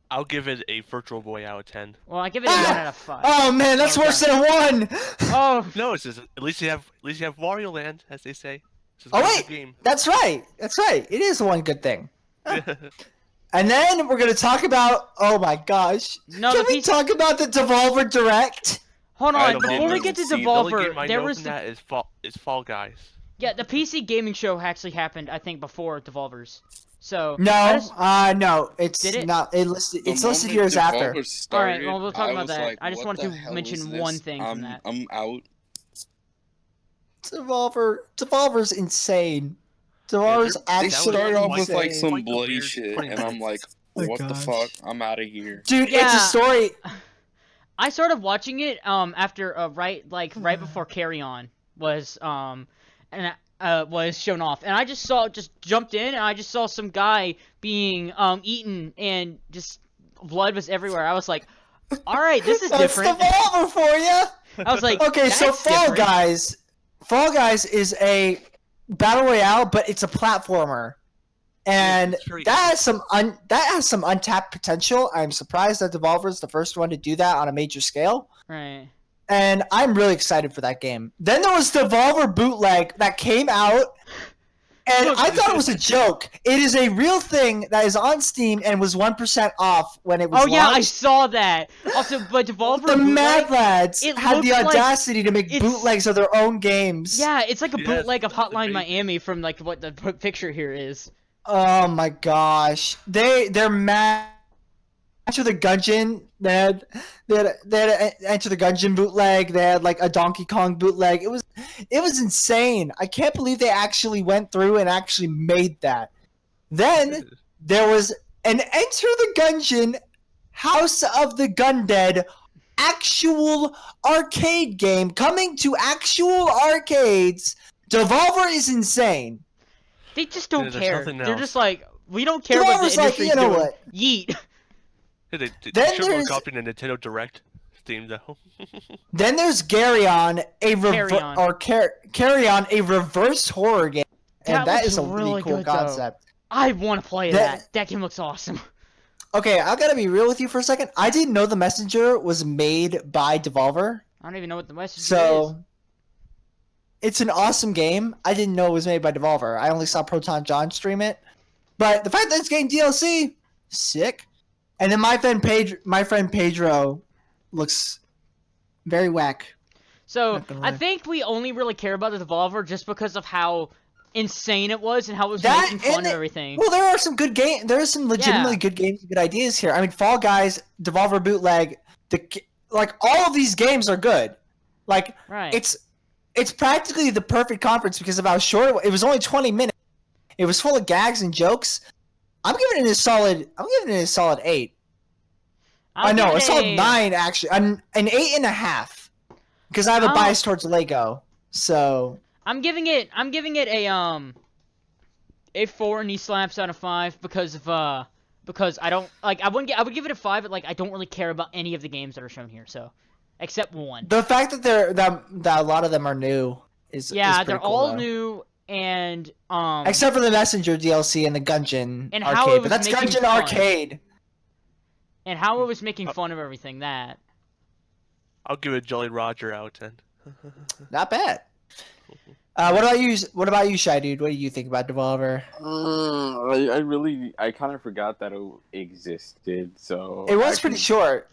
I'll give it a Virtual Boy out of 10. Well, I give it a 1 out of 5. Oh man, that's Okay. worse than a 1. Oh, No, it's just at least you have Wario Land, as they say. This is Oh one wait, good game. that's right. That's right. It is one good thing. And then we're gonna talk about. Oh my gosh! No, Can the we piece- talk about the Devolver Direct? hold I on. didn't Before we even get to see- The only Devolver, game I there know was from the that is Fall Guys. yeah the PC gaming show actually happened. I think before Devolver's. So No, I just- no, it's Did it? not. It's listed The here as moment after. Devolver started, well, we'll talk I about was that. like, I just what wanted the to hell mention is one this? thing from that. I'm out. Devolver's insane. Yeah, Devolver's they're- They actually started off with insane. like some Quite the bloody weird shit, 20 and I'm minutes. like, Oh my what the gosh. fuck? I'm out of here. Dude, it's Yeah. a story. I started watching it after right before Carry On was was shown off, and I just jumped in, and I just saw some guy being eaten, and just blood was everywhere. I was like, all right, this is That's different. Devolver for you. I was like, Okay, so that's Fall different. Guys. Fall Guys is a battle royale, but it's a platformer, and it's very that has some untapped potential. I'm surprised that Devolver is the first one to do that on a major scale, Right. and I'm really excited for that game. Then there was Devolver Bootleg that came out. And Look. I thought it was a joke. It is a real thing that is on Steam and was 1% off when it was Oh yeah, I launched. saw that. Also, but Devolver The Mad Bootleg, Lads it had the looks like audacity to make it's- bootlegs of their own games. yeah, it's like a Yes, bootleg of that's Hotline amazing. Miami from like what the picture here is. Oh my gosh. They're mad. Enter the Gungeon. They had Enter the Gungeon bootleg. They had like a Donkey Kong bootleg. It was insane. I can't believe they actually went through and actually made that. Then there was an Enter the Gungeon House of the Gundead actual arcade game coming to actual arcades. Devolver is insane. They just don't Yeah, there's care. nothing They're else. just like, we don't care what the Devolver's like, industry's you know doing. what? Yeet. They Then should there's- have copied the Nintendo Direct theme though. Then there's Carry On, Carry On. Carry On, a reverse horror game, and That that looks is a really really cool good, though. concept. I want to play That- that. That game looks awesome. Okay, I gotta be real with you for a second. I didn't know The Messenger was made by Devolver, I don't even know what the message is. so it's an awesome game. I didn't know it was made by Devolver. I only saw Proton John stream it, but the fact that it's getting DLC, sick. And then my friend Pedro looks very whack. So Not gonna I lie. think we only really care about the Devolver just because of how insane it was and how it was That making fun and of it- everything. Well, there are some good game. There are some legitimately Yeah. good games, and good ideas here. I mean, Fall Guys, Devolver Bootleg, all of these games are good. Like Right. it's practically the perfect conference because of how short it was. It was only 20 minutes. It was full of gags and jokes. I'm giving it a solid 8. I know give a it solid 9 actually. An 8.5 because I have a I'll- bias towards Lego. So I'm giving it a 4 knee slaps out of 5 because I don't like I would give it a 5, but like I don't really care about any of the games that are shown here, so except one. the fact that that a lot of them are new is Yeah, is pretty they're cool, all though. new and Except for the Messenger DLC and the Gungeon And arcade, how it but was that's making Gungeon fun. Arcade. and how it was making fun of everything that. I'll give it Jolly Roger out of 10. Not bad. What about you? What about you, Shy Dude? What do you think about Devolver? I kind of forgot that it existed. So It was I pretty can- short.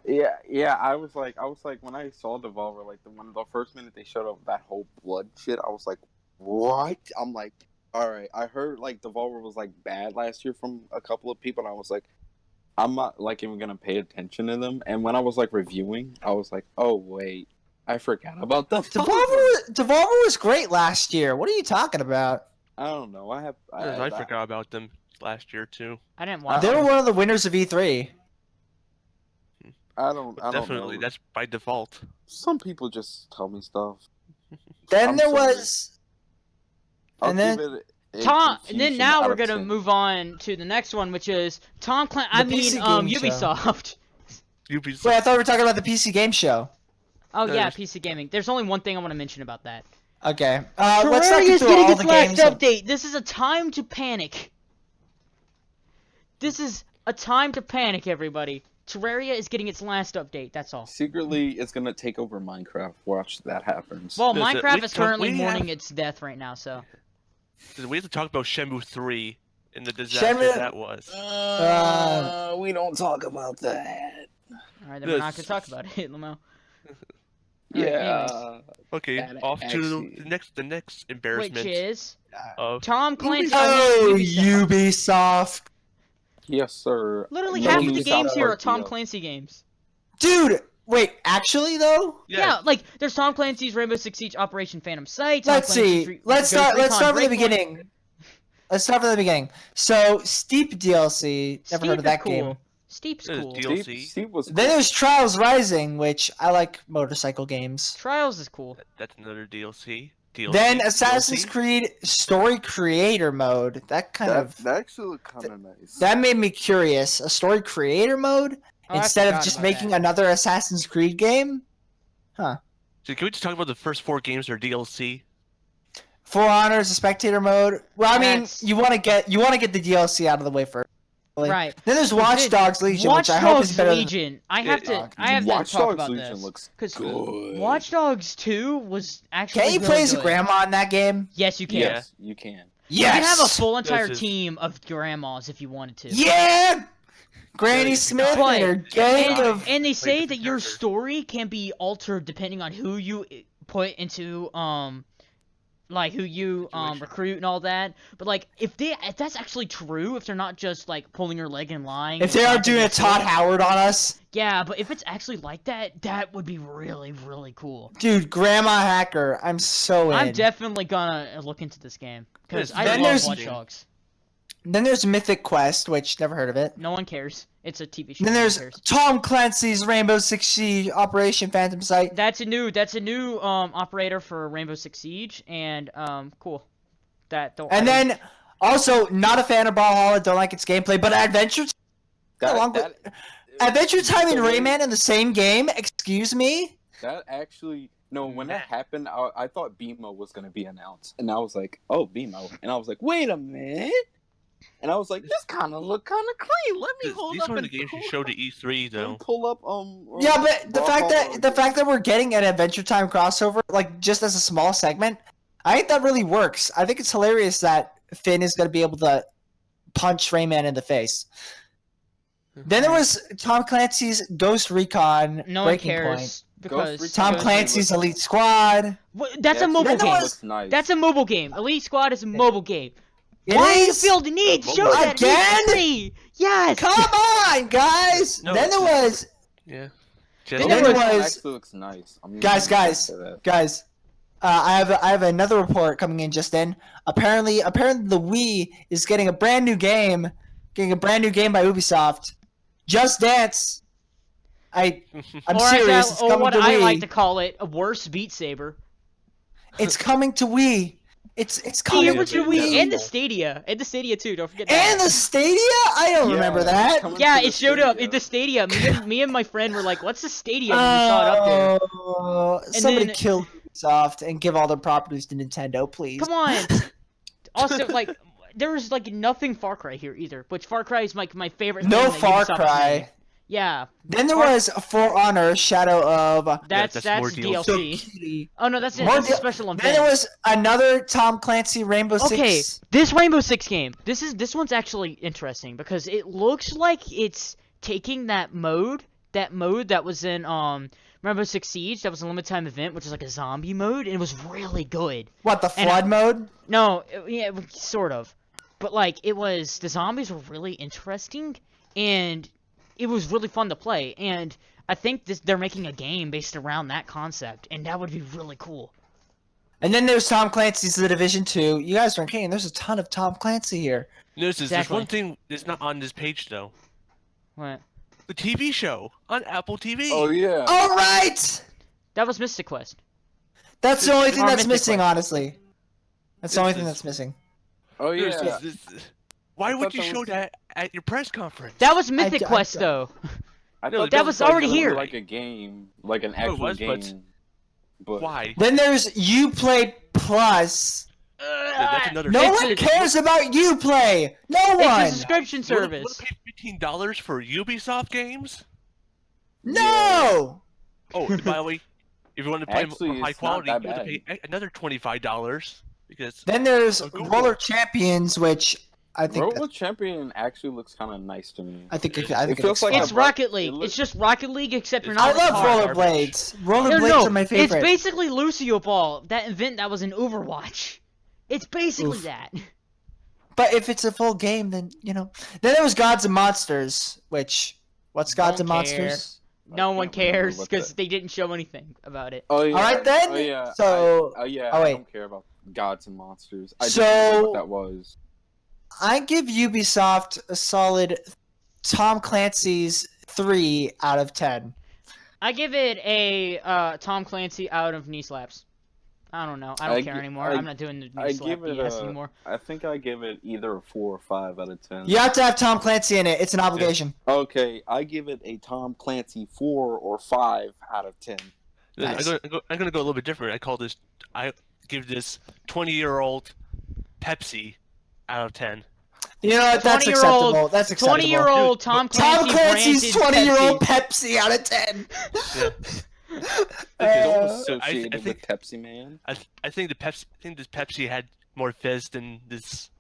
Yeah. I was like, when I saw Devolver, like the first minute they showed up that whole blood shit, I was like, what? I'm like, all right. I heard like Devolver was like bad last year from a couple of people, and I was like, I'm not like even gonna pay attention to them. And when I was like reviewing, I was like, oh wait, I forgot about Devolver was great last year. What are you talking about? I don't know. I forgot about them last year too. I didn't watch They it. were one of the winners of E3. I don't Definitely, know. that's by default. Some people just tell me stuff. Then I'm there sorry. was, I'll And then- give it Tom. And then confusion now out we're of gonna 10. move on to the next one, which is Tom Clancy. I The mean, PC game show. Ubisoft. Ubisoft. Wait, I thought we were talking about the PC game show. Oh yeah, There's- PC gaming. There's only one thing I want to mention about that. Okay. Let's not Terraria's get through getting all its the last games. update. This is a time to panic. This is a time to panic, everybody. Terraria is getting its last update. That's all. Secretly, it's gonna take over Minecraft. Watch that happens. Well, Listen, Minecraft we is currently we mourning have- its death right now, so. We have to talk about Shenmue 3 and the disaster Shenmue- that was. We don't talk about that. All right, then we're not gonna talk about it, Lamo. Yeah. Okay, That off to actually- the next embarrassment Which is of Tom Clancy. Oh, Ubisoft. Ubisoft. Yes, sir. Literally No, half of Ubisoft the games here are Part Tom deal. Clancy games. Dude, wait, actually though? Yeah, like there's Tom Clancy's Rainbow Six Siege Operation Phantom Sight. Tom Let's Clancy's see. Let's Ghost start Recon from the Breakpoint. beginning. Let's start from the beginning. So, Steep DLC, never heard of Steep is that cool. game. Steep's There's cool. DLC. Steve was Then there's Trials Rising, which I like motorcycle games. Trials is cool. That's another DLC. DLC. Then Assassin's DLC. Creed Story Creator Mode. That kind of That actually looked kind of nice. that made me curious. A Story Creator Mode Oh, I instead of forgot just about making that. another Assassin's Creed game. So can we just talk about the first 4 games that are DLC? For Honors, a spectator mode. Well, I mean, That's- you want to get the DLC out of the way first. Right. Then there's Watch Then Dogs Legion, Watch which I hope Dogs is better. Legion. I have to Watch talk Dogs about Legion this. looks Because good. Watch Dogs 2 was actually Can you really play as a good. grandma in that game? Yes, you can. Yes, you can. You can have a Yes. full entire This is- team of grandmas if you wanted to. Yeah. Granny Yeah, Smith but- and her gang And, of. and they say different that your characters. story can be altered depending on who you put into like who you Situation. recruit and all that. But like if that's actually true, if they're not just like pulling your leg and lying. If and they are not doing being a Todd true- Howard on us, Yeah, but if it's actually like that, that would be really, really cool. dude, Grandma Hacker, I'm so in. I'm definitely gonna look into this game because I Then love there's- Watch Dogs. Then there's Mythic Quest, which never heard of it. No one cares. It's a TV show. Then no one there's cares. Tom Clancy's Rainbow Six Siege Operation Phantom Sight. That's a new operator for Rainbow Six Siege, and cool. That don't. And I don't- then also not a fan of Brawlhalla, don't like its gameplay, but Adventure along with- Adventure Time and the way- Rayman in the same game. Excuse me. That actually no. When that happened, I thought BMO was gonna be announced, and I was like, "Oh, BMO," and I was like, "Wait a minute," and I was like, "This kind of look kind of clean. Let me hold These up are the and games you pull showed up- at E3 though. and pull up Yeah, but Brawlhalla the fact that we're getting an Adventure Time crossover, like just as a small segment, I think that really works. I think it's hilarious that Finn is going to be able to punch Rayman in the face. Then there was Tom Clancy's Ghost Recon no one Breaking cares Point. because Recon Tom Ghost Clancy's Recon. Elite Squad. That's a mobile Then there game. was- Nice. That's a mobile game. Elite Squad is a mobile game. It Why do you is? feel the need to show that Again? E3? Yes. Come on, guys! No, then there was Yeah. Then there there was- was actually looks nice. I'm Guys, gonna guys. say that. guys. I have another report coming in just in. Apparently the Wii is getting a brand new game by Ubisoft. Just Dance. I'm or serious. It's or coming what to I Wii. like to call it, a worse Beat Saber. It's coming to Wii. It's The coming original to Wii Wii. and the Stadia too. Don't forget that. And the Stadia? I don't Yeah, remember it's that. coming Yeah, to the it showed up Stadia. in the Stadia. Me and my friend were like, "What's the Stadia?" when we saw it up there. Oh, somebody then- kill Ubisoft and give all their properties to Nintendo, please. Come on. Also, like, there was like nothing Far Cry here either, which Far Cry is like my favorite. No thing that Far Ubisoft Cry. made. Yeah, Then there was For Honor Shadow of. that's that's more DLC. Oh no, that's it. More That's a deal- special event. Then there was another Tom Clancy Rainbow Okay, Six. this Rainbow Six game. This one's actually interesting because it looks like it's taking that mode that was in Rainbow Six Siege, that was a limited time event, which is like a zombie mode, and it was really good. What, the And flood mode? No, sort of, but like the zombies were really interesting, and it was really fun to play. And I think they're making a game based around that concept, and that would be really cool. And then there's Tom Clancy's The Division 2. You guys aren't kidding. There's a ton of Tom Clancy here. There's Exactly. one thing that's not on this page though. What? The TV show on Apple TV. Oh yeah. All right! That was Mystic Quest. That's the only thing Or that's Mythic missing, Quest. honestly. That's the only This thing is- that's missing. Oh This yeah. is- this- Why I would thought you that show was- that at your press conference? That was Mythic I Quest, don't- though. I No, thought that this was like, already gonna be here. like a game, like an it actual was, but- game. But Why? Then there's Uplay Plus. That's another. No It's one a- cares about Uplay. No It's a one. subscription You wanna service. pay $15 for Ubisoft games? No. Oh, and by the way, if you want to play Actually, more high it's not quality, you that have to pay another $25 because Then there's Oh, Google. Roller Champions, which I think Roller Champion actually looks kind of nice to me. I think it It feels looks like fun. It's a- Rocket it League. looks- It's just Rocket League, except you're It's I not in a love car. rollerblades. No, Rollerblades are my It's favorite. basically Lucio Ball, that event that was in Overwatch. It's basically Oof. that. But if it's a full game, then Then there was Gods and Monsters, which what's Gods Don't and care. Monsters? No one can't remember cares what because that- they didn't show anything about it. Oh yeah. Alright then, Oh yeah. so- yeah. oh, I wait. don't care about gods and monsters. I just So- remember what that was. I give Ubisoft a solid Tom Clancy's 3 out of 10. I give it a Tom Clancy out of knee slaps. I don't know. I don't I care gi- anymore. I- I'm not doing the I knee slap give it BS a- anymore. I think I give it either a 4 or 5 out of 10. You have to have Tom Clancy in it. It's an obligation. Okay, I give it a Tom Clancy 4 or 5 out of 10. Nice. I'm gonna go a little bit different. I give this 20-year-old Pepsi out of 10. You know what? That's 20-year-old acceptable. That's acceptable. 20-year-old Tom Tom Clancy Clancy's branded 20-year-old Pepsi. Pepsi out of 10. It's Uh, associated I think- with Pepsi Man. I think this Pepsi had more fizz than this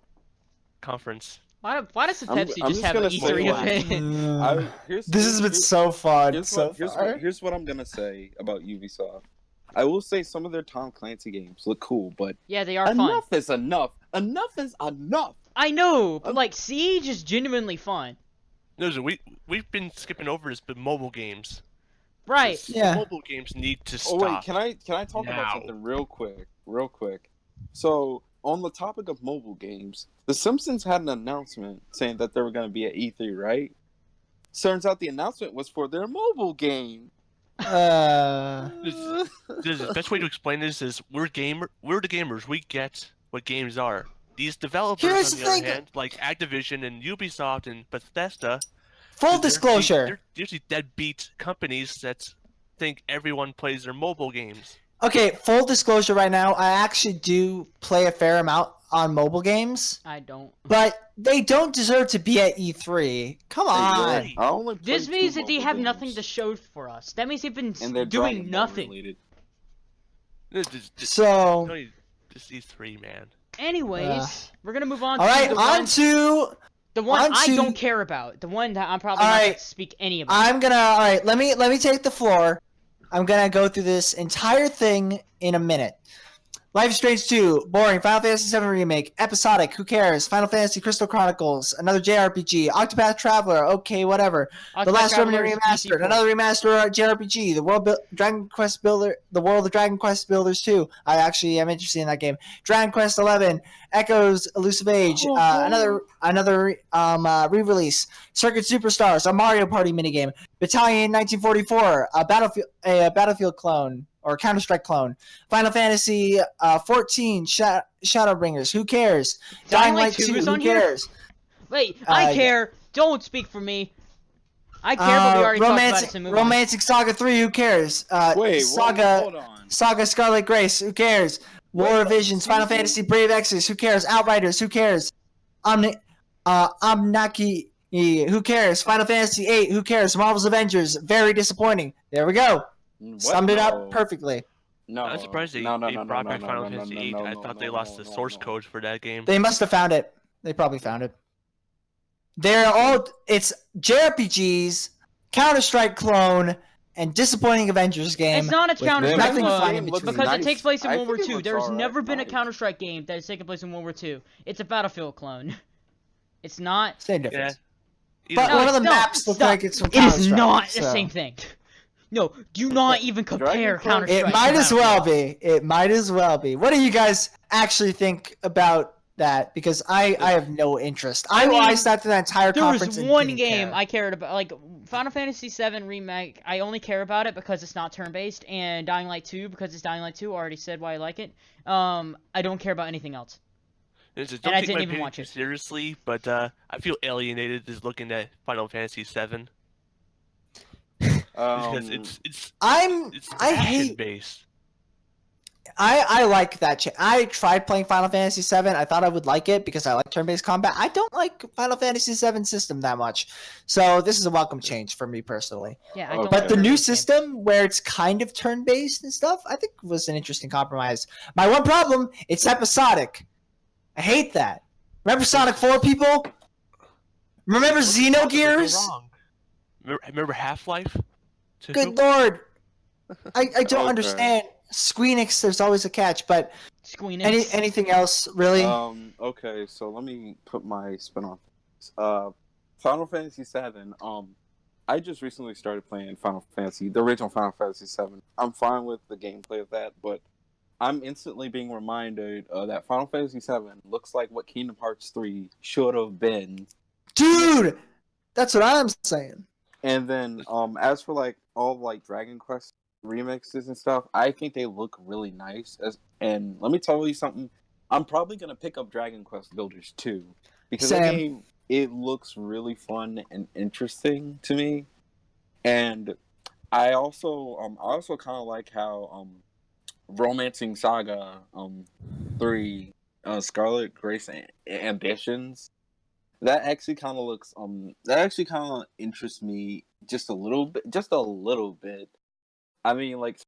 conference. Why does the I'm- Pepsi I'm just just have an gonna say, E3 like, event? This has been so fun here's so what, here's, far. what, here's what I'm gonna say about Ubisoft. I will say some of their Tom Clancy games look cool, but Yeah, they are fun. enough is enough. Enough is enough. I know, but like Siege is genuinely fun. No, so we've been skipping over this, but mobile games. Right. This- Yeah. Mobile games need to Oh wait, stop. can I talk about now. something real quick? Real quick. So on the topic of mobile games, The Simpsons had an announcement saying that they were going to be at E3, right? Turns out the announcement was for their mobile game. The best way to explain this is we're the gamers. We get what games are. These developers, Here's on the the other thing. hand, like Activision and Ubisoft and Bethesda, Full they're disclosure. they're usually deadbeat companies that think everyone plays their mobile games. Okay, full disclosure right now, I actually do play a fair amount on mobile games, I don't. but they don't deserve to be at E3. Come on. Right. I only played This means 2 that they mobile have games, nothing to show for us. That means they've been and they're doing Dragon Ball nothing. related. So, Just E3, man. Anyways, we're gonna move on all to right, the on one, to the one on I to- don't care about. The one that I'm probably All not right. going to speak any about. I'm gonna. All right, let me take the floor. I'm gonna go through this entire thing in a minute. Life is Strange 2, boring. Final Fantasy 7 remake, episodic. Who cares? Final Fantasy Crystal Chronicles, another JRPG. Octopath Traveler, okay, whatever. The Octopath Last Remnant Traveler is PC remastered, port. another remaster JRPG. The World Dragon Quest Builder, the World of Dragon Quest Builders 2. I actually am interested in that game. Dragon Quest 11, Echoes Elusive Age, another re-release. Circuit Superstars, a Mario Party minigame. Battalion 1944, a Battlefield clone or Counter-Strike clone. Final Fantasy 14, Shadowbringers. Who cares? Dying Light 2 is Who on here? cares? Wait, I yeah. care. Don't speak for me. I care, but we already talked about it. So move on. Romantic Saga 3. Who cares? Wait, Saga. hold on. Saga Scarlet Grace, who cares? War of Visions, Final seriously? Fantasy Brave Exodus, who cares? Outriders, who cares? Omnaki, who cares? Final Fantasy 8, who cares? Marvel's Avengers, very disappointing. There we go. What? Summed it No. up perfectly. No, I'm surprised they no, brought back no, Final no, no, Fantasy no, 8. no, I no, thought no, they no, lost the no, source no. code for that game. They must have found it. They probably found it. They're all, it's JRPGs, Counter-Strike clone, and disappointing Avengers game. It's not a with Counter-Strike nothing clone, fun in looks between. because nice. it takes place in I World War think it II. looks There's alright, never been a nice. Counter-Strike game that has taken place in World War II. It's a Battlefield clone. It's not. Same Yeah. difference. Either But No, one of the no, maps look stop. like it's from It is Counter-Strike, not the so- same thing. No, do not even compare Quest- Counter-Strike. It might to as well Battlefield. be. It might as well be. What do you guys actually think about that? Because I have no interest. I mean, I sat through that entire There conference was and one didn't game care. I cared about, like Final Fantasy VII Remake. I only care about it because it's not turn-based, and Dying Light 2 because it's Dying Light 2. I already said why I like it. I don't care about anything else. It's just, And don't I take didn't my even opinion watch too it. seriously, but I feel alienated just looking at Final Fantasy VII because it's I action hate. based. I like that. I tried playing Final Fantasy VII. I thought I would like it because I like turn-based combat. I don't like Final Fantasy VII system that much, so this is a welcome change for me personally. Yeah, I don't But like the new turn-based games. system where it's kind of turn-based and stuff, I think was an interesting compromise. My one problem, it's episodic. I hate that. Remember Sonic 4, people? Remember What could possibly go Xenogears? wrong? Remember Half-Life? Good lord. I don't Okay. understand. Squeenix, there's always a catch, but Squeenix. anything else, really? Okay, so let me put my spin on this. Final Fantasy VII. I just recently started playing the original Final Fantasy VII. I'm fine with the gameplay of that, but I'm instantly being reminded that Final Fantasy VII looks like what Kingdom Hearts 3 should have been. Dude! That's what I'm saying. And then, as for like all like Dragon Quest remixes and stuff, I think they look really nice. And let me tell you something, I'm probably gonna pick up Dragon Quest Builders 2 because that Same. game, it looks really fun and interesting to me. And I also kind of like how Romancing Saga 3 Scarlet Grace Ambitions, that actually kind of interests me just a little bit. I mean, like,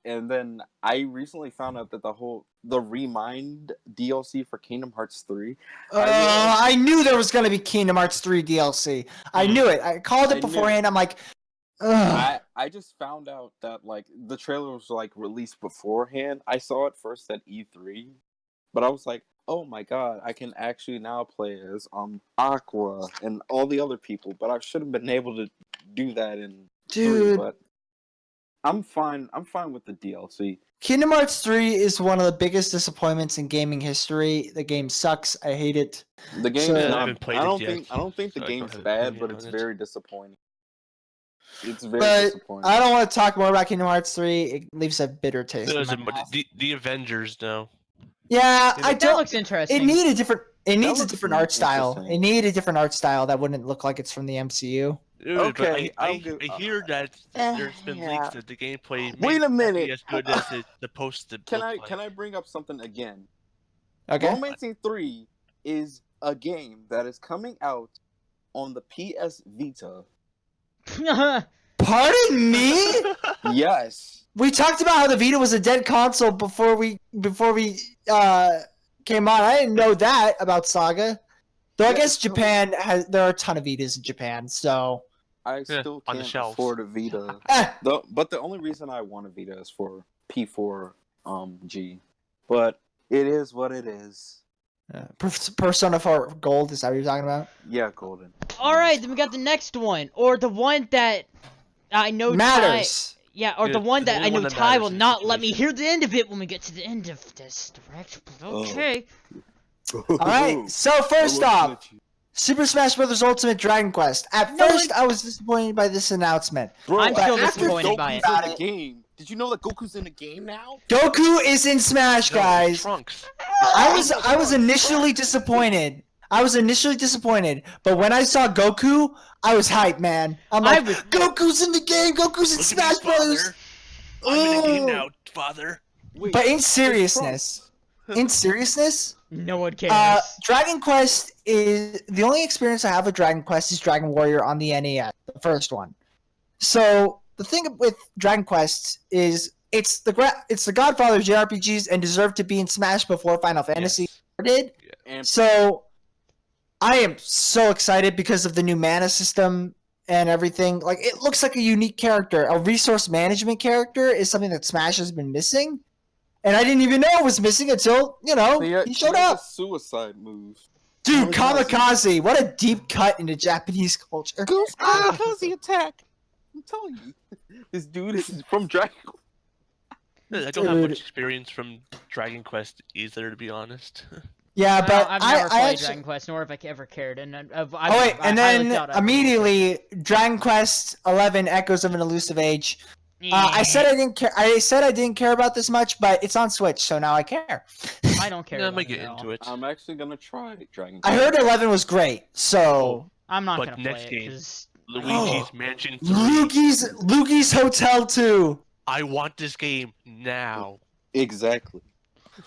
and then I recently found out that the Remind DLC for Kingdom Hearts 3, I knew there was going to be Kingdom Hearts 3 DLC. I knew it. I called I it knew beforehand. I'm like, ugh. I just found out that like the trailer was like released beforehand. I saw it first at E3, but I was like, oh my god, I can actually now play as Aqua and all the other people, but I should have been able to do that in 3, Dude, but I'm fine. I'm fine with the DLC. Kingdom Hearts 3 is one of the biggest disappointments in gaming history. The game sucks. I hate it. The game's So- I not. haven't played it yet, I don't think the so I don't game's have an bad, opinion but on it's it. very disappointing. It's very But disappointing. I don't want to talk more about Kingdom Hearts 3. It leaves a bitter taste in There's my mouth. the Avengers, though. Yeah, You know, I That don't. looks interesting. It needs a different. It needs a looks different art style. interesting. It needed a different art style that wouldn't look like it's from the MCU. Dude, Okay, but I'll give. I hear that there's been Yeah. leaks that the gameplay may Wait a not be minute. as good as it's supposed to Can look I like. can I bring up something again? Okay. Romancing 3 is a game that is coming out on the PS Vita. Pardon me. Yes. We talked about how the Vita was a dead console before we came on. I didn't know that about Saga. Though I Yeah, guess it's coming- Japan there are a ton of Vitas in Japan, so I Yeah, still on the can't shelves. afford a Vita. eh, But the only reason I want a Vita is for P4 G. But it is what it is. Persona 4 Gold is that what you're talking about? Yeah, Golden. All right, then we got the next one, or the one that I know Matters. Yeah, or Yeah, the one the that only I know one that Ty matters will in the not let me situation. hear the end of it when we get to the end of this direct. But okay. All right. So first off, Super Smash Bros. Ultimate Dragon Quest. At No first, one- I was disappointed by this announcement. Bro, I'm still after disappointed by Goku's it. in the game. Did you know that Goku's in the game now? Goku is in Smash, No, guys. Trunks. I was initially disappointed. But when I saw Goku, I was hyped, man. I'm like, Goku's in the game. Goku's in Look Smash at me, Bros. father. I'm in the game Ooh. now, father. Wait, But in it's seriousness, No one cares. Dragon Quest is the only experience I have with Dragon Quest is Dragon Warrior on the NES, the first one. So the thing with Dragon Quest is it's the Godfather of JRPGs and deserved to be in Smash before Final Fantasy Yes. did. And So I am so excited because of the new mana system and everything. Like, it looks like a unique character. A resource management character is something that Smash has been missing. And I didn't even know it was missing until, he showed up. A suicide move. Dude, Kamikaze. Kamikaze. What a deep cut into Japanese culture. Goose Kamikaze attack. I'm telling you. This dude is from Dragon I don't have Dude. much experience from Dragon Quest either, to be honest. Yeah, but I've never played actually... Dragon Quest, nor have I ever cared. And and then immediately Dragon Quest XI Echoes of an Elusive Age I said I didn't care. I said I didn't care about this much, but it's on Switch, so now I care. I don't care Yeah, I about might it get at all. into it. I'm actually gonna try Dragon. I heard 11 was great, so I'm not But gonna next play it game, because Luigi's Mansion 3. Luigi's Hotel 2. I want this game now. Exactly.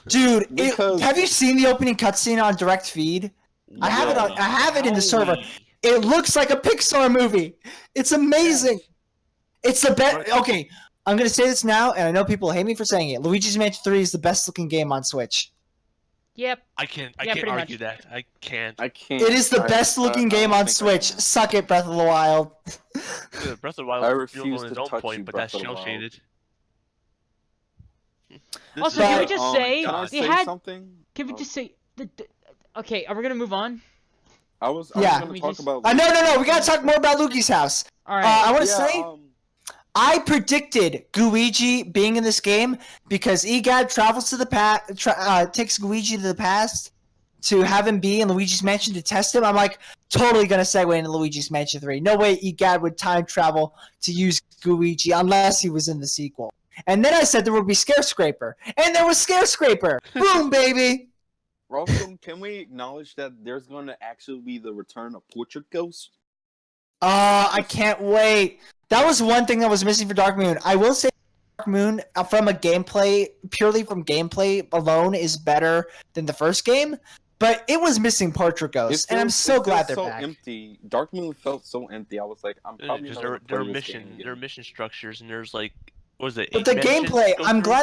Dude, Because- have you seen the opening cutscene on Direct Feed? I have it on. I have it in the server. It looks like a Pixar movie. It's amazing. It's the best. Okay, I'm gonna say this now, and I know people hate me for saying it. Luigi's Mansion 3 is the best looking game on Switch. yep. I can't Yeah, pretty argue much. that. I can't. I can't. It is the best looking game don't on think I Switch. can. Suck it, Breath of the Wild. Breath of the I Wild is refuse beautiful in its to own touch point, you, but Breath that's of the shell Wild. shaded. Also, can we just say Can I they say had? something? Can we just say? Okay, are we gonna move on? I was Yeah. gonna We talk just- about. No. We gotta talk more about Luigi's house. All right. I want to Yeah, say. I predicted Luigi being in this game because EGAD travels to the past, takes Luigi to the past to have him be in Luigi's Mansion to test him. I'm like, totally gonna segue into Luigi's Mansion 3. No way EGAD would time travel to use Luigi unless he was in the sequel. And then I said there would be Scarescraper, and there was Scarescraper. Boom, baby. Also, can we acknowledge that there's going to actually be the return of Portrait Ghost? I can't wait. That was one thing that was missing for Dark Moon. I will say Dark Moon, purely from gameplay alone, is better than the first game, but it was missing Portrait Ghost, and I'm so glad they're so back. empty. Dark Moon felt so empty. I was like, I'm probably Because not there gonna are play this game again. there are mission structures, and there's like, what was it? But 8 the missions gameplay, to go I'm through?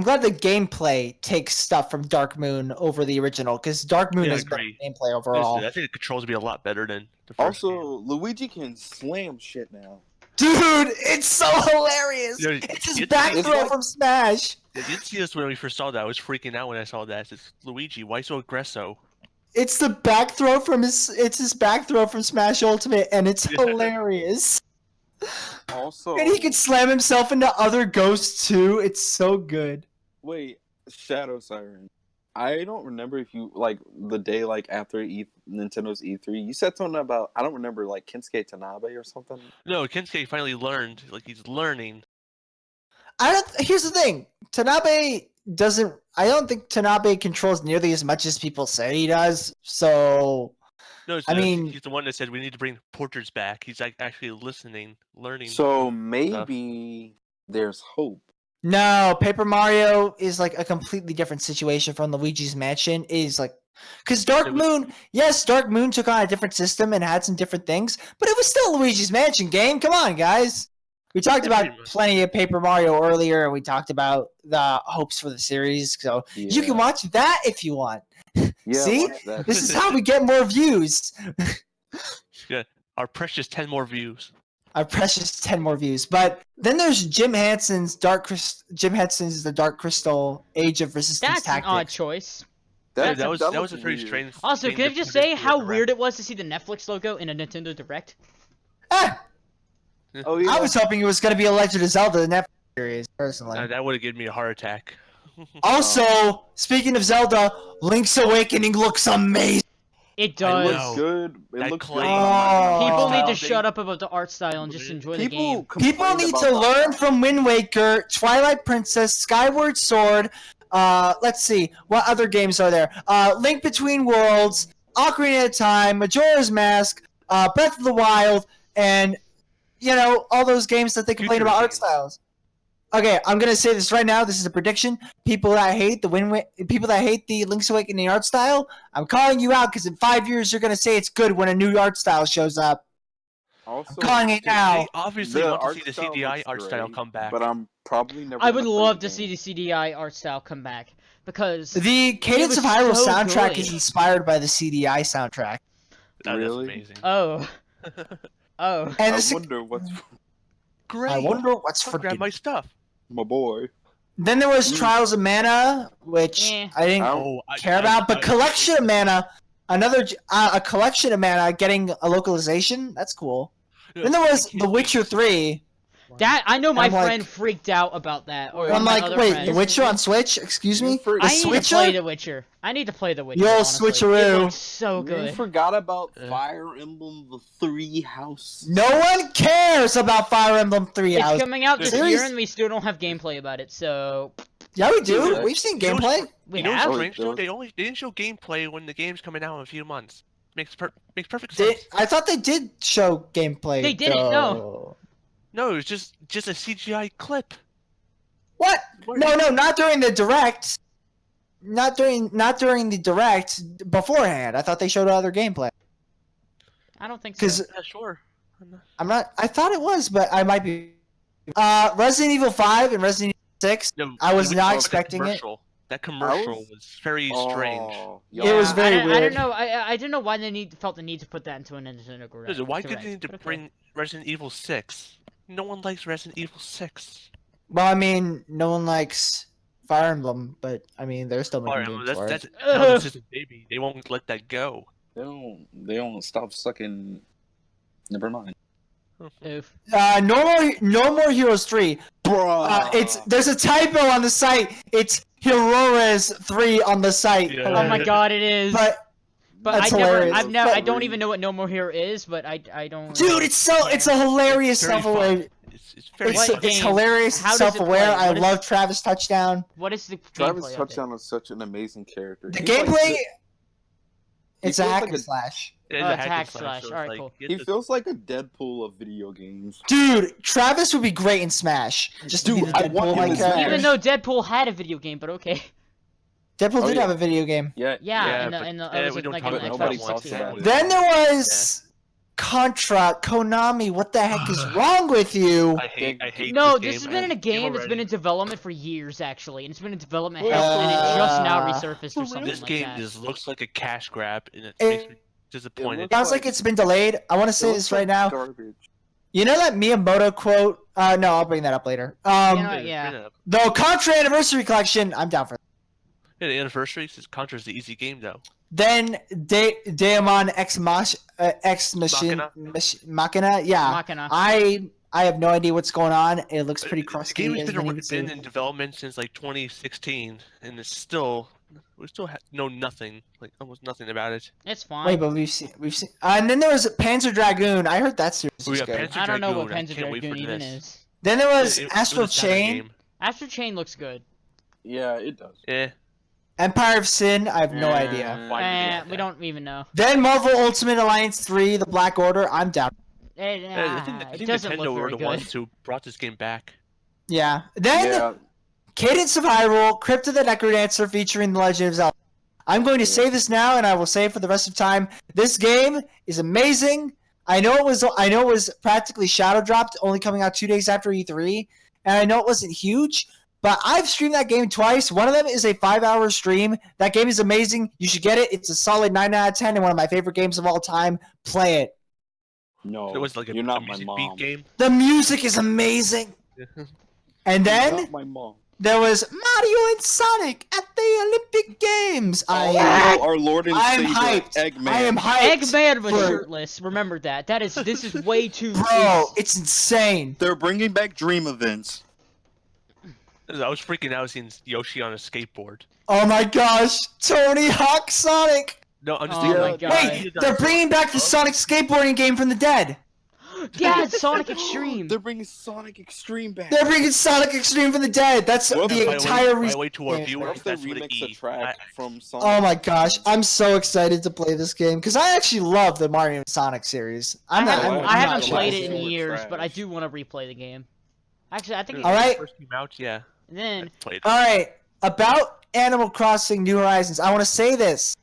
glad the gameplay takes stuff from Dark Moon over the original, because Dark Moon Yeah, I is better agree. gameplay overall. I think the controls would be a lot better than the first Also, game. Luigi can slam shit now. Dude, it's so hilarious! Yeah, It's his it's back like- throw from Smash! You didn't see this when we first saw that. I was freaking out when I saw that. It's Luigi. Why so aggressive? It's the back throw from his back throw from Smash Ultimate, and it's hilarious. Also, And he can slam himself into other ghosts too. It's so good. wait, Shadow Siren. I don't remember if you like the day like after Nintendo's E3. You said something about I don't remember like Kensuke Tanabe or something. No, Kensuke finally learned. Like he's learning. Here's the thing. Tanabe doesn't. I don't think Tanabe controls nearly as much as people say he does. So No, I mean- he's the one that said we need to bring portraits back. He's like actually listening, learning. So maybe there's hope. no, Paper Mario is like a completely different situation from Luigi's Mansion. Is like because Dark Moon, yes, Dark Moon took on a different system and had some different things, but it was still a Luigi's Mansion game. Come on, guys. We talked Yeah, about pretty much. plenty of Paper Mario earlier, and we talked about the hopes for the series. So you can watch that if you want. Yeah, See? watch that. This is how we get more views. Our precious 10 more views. Our precious 10 more views. But then there's Jim Henson's The Dark Crystal Age of Resistance That's an odd Tactics. choice. That was a looks very weird. strange. Also, thing can I to just put say into how a weird it was to see the Netflix logo in a Nintendo Direct? Ah, Oh yeah. I was hoping it was going to be a Legend of Zelda the Netflix series, personally. That would have given me a heart attack. Also, speaking of Zelda, Link's Awakening looks amazing. It It does. looks know. good. It That looks clay- good. I'm not Oh. People gonna need lie. to shut up about the art style and just enjoy the game. People complained need about to the- learn from Wind Waker, Twilight Princess, Skyward Sword. Let's see, what other games are there? Link Between Worlds, Ocarina of Time, Majora's Mask, Breath of the Wild, and all those games that they complain Future about art games. styles. Okay, I'm gonna say this right now. This is a prediction. People that hate the Link's Awakening art style, I'm calling you out because in 5 years you're gonna say it's good when a new art style shows up. Also, I'm calling it now. They obviously want to see the style CDI looks art style great, come back. but I'm probably never. I would gonna play love the to see game. the CDI art style come back because The Cadence was of Hyrule so soundtrack good. is inspired by the CDI soundtrack. That's Really? amazing. oh. And I this, wonder what's Great. I wonder what's I'll for grab dinner. my stuff. my boy. Then there was Trials of Mana, which Eh. I didn't care about, but Collection of Mana, a Collection of Mana getting a localization, that's cool. Then there was The Witcher 3. That I know my I'm like- friend freaked out about that. Or I'm one I'm of my like, other wait, friends. The Witcher on Switch? Excuse me? You A I need to Switcher? play The Witcher. I need to play The Witcher. Yo, honestly. switcheroo. It looks so You good. forgot about Yeah. Fire Emblem the Three House. No one cares about Fire Emblem 3 It's Hours. coming out this Serious? year, and we still don't have gameplay about it. So Yeah, we do. Dude, We've seen You know gameplay. we you know what's have. Oh, strange there though? was- They didn't show gameplay when the game's coming out in a few months. Makes perfect They, sense. I thought they did show gameplay. They didn't, no. though. No, it was just a CGI clip. What? What? No, not during the direct. Not during the direct beforehand. I thought they showed other gameplay. I don't think so. Because Yeah, sure. I'm not- I'm not. I thought it was, but I might be. Resident Evil 5 and Resident Evil 6. No, I was it not that expecting it. commercial. That commercial was- was very strange. Oh, It was Yeah, very I weird. don't know. I didn't know why they felt the need to put that into a Nintendo Direct. Listen, why did Direct, they need to but okay. bring Resident Evil 6? No one likes Resident Evil 6. Well, I mean, no one likes Fire Emblem, but I mean, they're still making Alright, games well, for that's it. Zelda's just a baby. They won't let that go. They don't stop sucking. Never mind. Oof. No More Heroes 3. Bruh. There's a typo on the site. It's Heroes 3 on the site. Yeah. Oh my god, it is. But But That's I never, hilarious. I've never, I But- don't even know what No More Hero is, but I don't. dude, it's a hilarious It's very self-aware. fun. It's very It's, What fun. it's game? hilarious, How does it self-aware. play? I What is- love Travis Touchdown. What is the Travis gameplay of it? Touchdown is such an amazing character. The He's like gameplay, the- it's he a feels hack like and a- slash. It's Oh, a it's hack hack and slash, slash. so it's Alright, like, cool. you He have to- feels like a Deadpool of video games. Dude, Travis would be great in Smash. Just to be Dude, the I want Deadpool him like in Smash. Even though Deadpool had a video game, but okay. Deadpool Oh, did yeah. have a video game. Yeah. Yeah, Yeah, in the, but- in the, yeah, it was we don't like talk an about Xbox nobody One talks too. about it. Then there was Contra, Konami. What the heck is wrong with you? I hate No, this this has game. been in a I hate game that's been already. in development for years, actually, and it's been in development Uh, hell, and it just now resurfaced for or real? something This like game that. just looks like a cash grab, and it It- makes me disappointed. looks Sounds like it's been delayed. I want to say It this looks right like now. Garbage. You know that Miyamoto quote? No, I'll bring that up later. You know, Yeah, yeah. The Contra Anniversary Collection, I'm down for that. Yeah, the anniversary says Contra's the easy game though. Then Daemon X Machine Machina. Yeah, Machina. I have no idea what's going on. It looks pretty The crusty. game has hasn't even been seen- in development since like 2016, and we still know nothing, like almost nothing about it. It's fine. Wait, but we've seen. And then there was Panzer Dragoon. I heard that series We was got good. Panzer I don't know what Dragoon. I Panzer can't wait Dragoon for even this. is. Then there was It Astral was a Saturn Chain, game. Astral Chain looks good. Yeah, it does. Yeah. Empire of Sin. I have no idea. Why did they have We that? don't even know. Then Marvel Ultimate Alliance 3, The Black Order. I'm down. I It think doesn't Nintendo look were very the good. ones who brought this game back. Yeah. Then Yeah. Cadence of Hyrule, Crypt of the Necrodancer featuring The Legend of Zelda. I'm going to say this now, and I will say it for the rest of time. This game is amazing. I know it was practically shadow dropped, only coming out 2 days after E3, and I know it wasn't huge, but I've streamed that game twice. One of them is a 5-hour stream. That game is amazing. You should get it. It's a solid 9 out of 10 and one of my favorite games of all time. Play it. No, It was like you're not my music mom. beat game. The music is amazing. And You're then not my mom. there was Mario and Sonic at the Olympic Games. Oh, our Lord and I'm Savior, hyped. Eggman. I am hyped. Eggman was for- shirtless. Remember that. This is way too. Bro, it's insane. They're bringing back dream events. I was freaking out seeing Yoshi on a skateboard. Oh my gosh, Tony Hawk Sonic. No, I'm just Oh thinking. my like, God. Wait, they're bringing back the Sonic skateboarding game from the dead. Yeah, it's Sonic Extreme. They're bringing Sonic Extreme back. They're bringing Sonic Extreme from the dead. That's What the if- entire By the reason. way, to our Yeah. viewers, What if they that's what remix it a track from Sonic? Oh my gosh, I'm so excited to play this game because I actually love the Mario and Sonic series. I I'm not. haven't, I'm I not haven't played it in biased. years, Trash. but I do want to replay the game. Actually, I think. All right. First came out, yeah. And then I played. All right, about Animal Crossing New Horizons, I want to say this.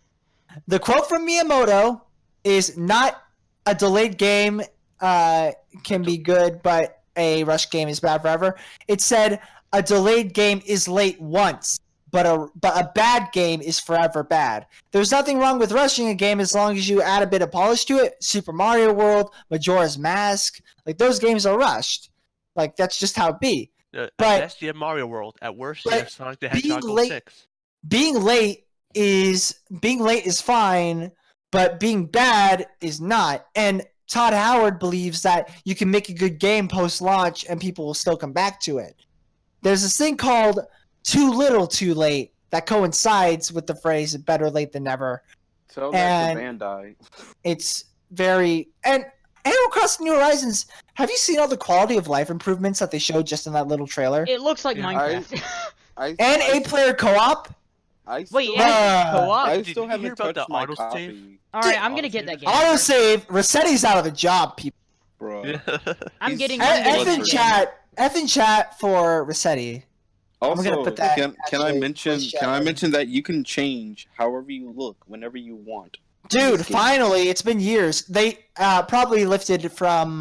The quote from Miyamoto is not a delayed game can be good, but a rush game is bad forever. It said a delayed game is late once, but a bad game is forever bad. There's nothing wrong with rushing a game as long as you add a bit of polish to it. Super Mario World, Majora's Mask, like those games are rushed. Like that's just how it be. At but- best, you have Mario World. At worst, but you have Sonic the being Hedgehog late- 06. Being late is fine, but being bad is not. And Todd Howard believes that you can make a good game post-launch and people will still come back to it. There's this thing called too little too late that coincides with the phrase better late than never. Tell that to Bandai. It's very... And Animal Crossing New Horizons, have you seen all the quality of life improvements that they showed just in that little trailer? It looks like Yeah, Minecraft. And 8-player co-op? Wait, still- and co-op? I Did still you hear haven't about touched the my autosave? copy, Alright, I'm gonna get that game. Autosave, Rossetti's out of a job, people. bro. I'm He's- getting F that in game. chat for Rossetti. Also, gonna put that can I actually mention? push Can I out. mention that you can change however you look whenever you want? Dude, This game. finally, it's been years. They probably lifted from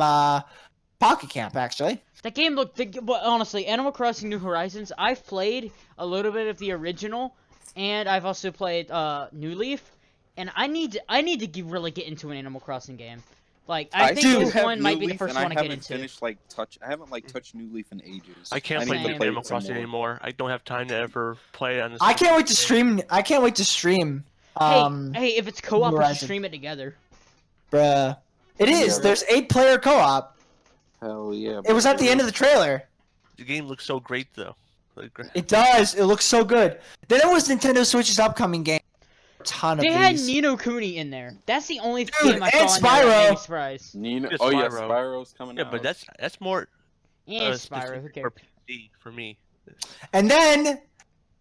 Pocket Camp, actually. That game looked, but honestly, Animal Crossing New Horizons, I've played a little bit of the original, and I've also played New Leaf, and I need to really get into an Animal Crossing game. Like, I think still this have one might New be the Leaf, first and one I I get haven't into. finished I haven't touched New Leaf in ages. I can't need play to Same. Animal it some Crossing more. anymore. I don't have time to ever play it on this. I can't wait to stream. Hey, if it's co-op, we should Horizon. stream it together. Bruh. It is. Yeah. There's 8-player co-op. Hell yeah! It was at the end of the trailer. The game looks so great though. Like, It does. It looks so good. Then it was Nintendo Switch's upcoming game. A ton of They had these. Nino Kuni in there. That's the only Dude, game I and saw in there that made me Spyro. surprised. Nina, Yeah, oh yeah, Spyro. Spyro's coming yeah, out. but that's more And Spyro, who specific cares? for PC for me. And then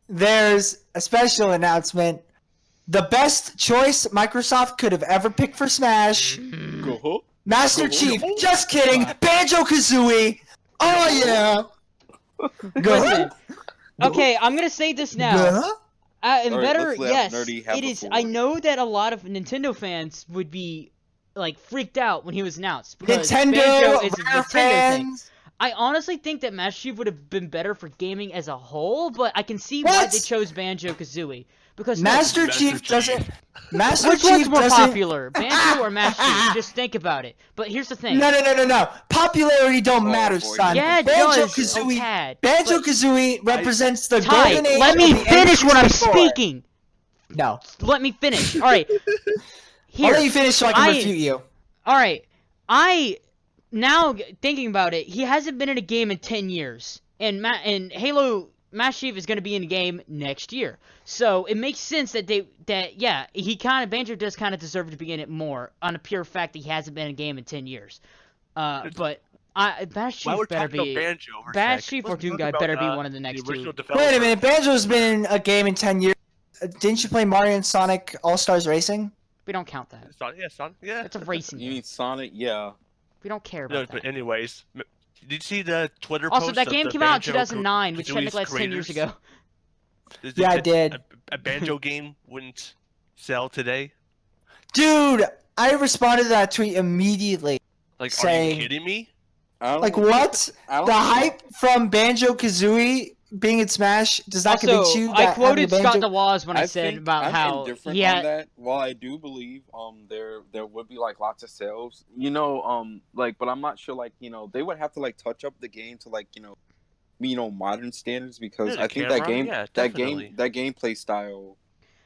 there's a special announcement. The best choice Microsoft could have ever picked for Smash. Go. Master Go. Chief. Just kidding. Banjo-Kazooie. Oh yeah. Go. Listen, okay, I'm gonna say this now. Go. And Alright, better, let's let yes, Nerdy have it the is. floor. I know that a lot of Nintendo fans would be like freaked out when he was announced because Nintendo, Banjo is a Rare Nintendo thing. fans. I honestly think that Master Chief would have been better for gaming as a whole, but I can see why What? they chose Banjo-Kazooie because Master Master Chief Chief. doesn't. Master which one's Chief more doesn't. popular, Banjo or Master Chief? Just think about it. But here's the thing. No. Popularity don't Oh, matter, boy. son. Yeah, it does. Banjo-Kazooie. Oh, Tad. Banjo-Kazooie represents the Ty, golden age let me of the finish what I'm N64. speaking. No. Let me finish. All right. Here. I'll let you finish so I can I- refute you. All right. Now thinking about it, he hasn't been in a game in 10 years, and Halo Master Chief is going to be in a game next year. So it makes sense that Banjo does kind of deserve to be in it more on a pure fact that he hasn't been in a game in 10 years. But Master Why we're Chief better talking be. about Banjo? for a Master sec, Chief or let's Doom talk Guy about, better be one of the next two. original Wait a developer. minute. Banjo's been in a game in 10 years. Didn't you play Mario and Sonic All-Stars Racing? We don't count that. Sonic, yeah. That's a racing You game. mean Sonic? Yeah. We don't care No, about but that. anyways, did you see the Twitter Also, post that of game the came out in Banjo 2009, which Kazooie's technically that's 10 years creators? ago. Is Yeah, I it- did. A Banjo game wouldn't sell today? Dude, I responded to that tweet immediately. Like, are Saying- you kidding me? I don't Like, think- what? I don't The think- hype from Banjo-Kazooie being in Smash does not convince Also, you I that quoted having a Scott Banjo... DeWaz when I I said think about I'm how indifferent he on had. that. While I do believe there would be like lots of sales, but I'm not sure they would have to touch up the game to modern standards because Yeah, the I think camera, yeah, definitely. that gameplay style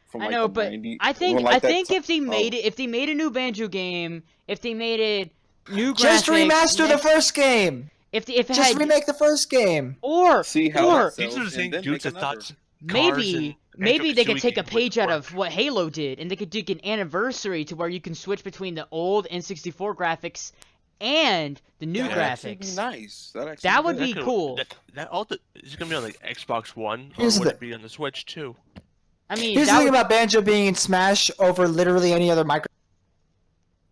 from I like know, the but 90s, I think when, like, that if they oh. made it, if they made a new Banjo game, if they made it new graphics, Just remaster the first game. if it Just had remake the first game. See how or that These sells, are the and same then dudes make that another. thought maybe they could take a Banjo-Kazooie page game out would of what Halo did, and they could do an anniversary to where you can switch between the old N64 graphics and the new That'd actually graphics. be nice. That would That be could- cool. Is it gonna be on like Xbox One, or Here's would the- it be on the Switch too? I mean, Here's the that thing would, about Banjo being in Smash over literally any other micro.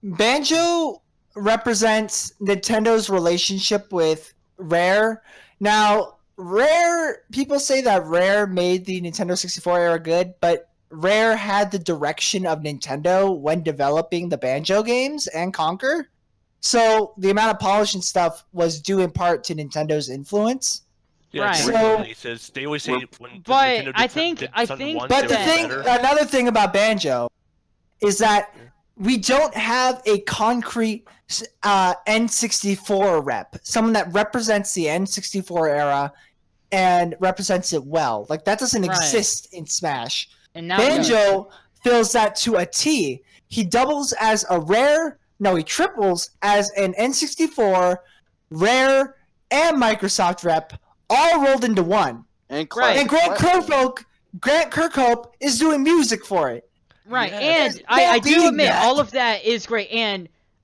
Banjo represents Nintendo's relationship with Rare. Now, people say that Rare made the Nintendo 64 era good, but Rare had the direction of Nintendo when developing the Banjo games and Conquer. So the amount of polish and stuff was due in part to Nintendo's influence. Yeah, Right. the So- releases, they always say when But Nintendo did I something- think- did I something think once, But it the was thing, better. another thing about Banjo is that we don't have a concrete N64 rep, someone that represents the N64 era and represents it well. Like that doesn't Right. exist in Smash. and now we got- Banjo fills that to a T. He doubles as a Rare No, he triples as an N64, Rare, and Microsoft rep, all rolled into one. And Right. And classic platform. Grant Kirkhope is doing music for it. Right, Yes. and I do beating admit that. all of that is great,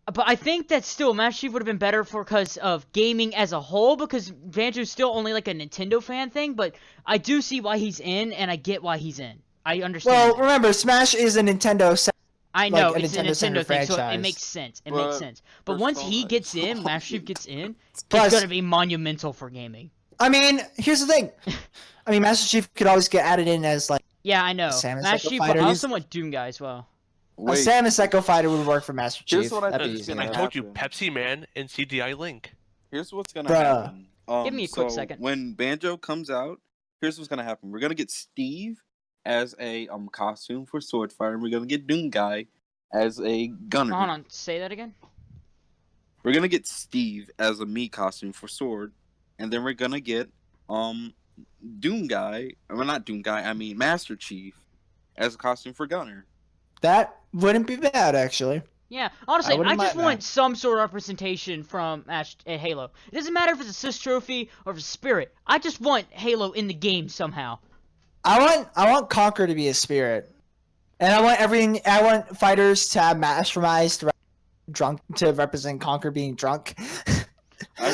but I think that still Master Chief would have been better because of gaming as a whole, because Banjo's still only like a Nintendo fan thing, but I do see why he's in, and I get why he's in. I understand. Well, that. remember, Smash is a Nintendo. I know like a it's a Nintendo-centered Nintendo thing, so it franchise. makes sense. It But makes sense. But once he Persona gets is in, all Master Chief gets in, Plus- it's gonna be monumental for gaming. I mean, here's the thing. I mean, Master Chief could always get added in as like Yeah, I know. Samus Master Echo Chief, but Fighter. I also want Doom Guy as well. a Wait, Samus Echo Fighter would work for Master Chief. Here's what I That'd think be is easy. gonna I told you, happen. Pepsi Man and CDI Link. here's what's gonna Bruh. happen. Give me a quick so second. When Banjo comes out, here's what's gonna happen. We're gonna get Steve as a costume for Sword Fighter. And we're gonna get Doom Guy as a gunner. Hold on, say that again. We're gonna get Steve as a Mii costume for Sword, and then we're gonna get Doom Guy. Well, not Doom Guy. I mean Master Chief as a costume for Gunner. That wouldn't be bad, actually. Yeah, honestly, I wouldn't just mind want that. some sort of representation from Halo. It doesn't matter if it's a Sith trophy or if it's Spirit. I just want Halo in the game somehow. I want Conquer to be a spirit, and I want fighters to have masterminds drunk to represent Conquer being drunk. I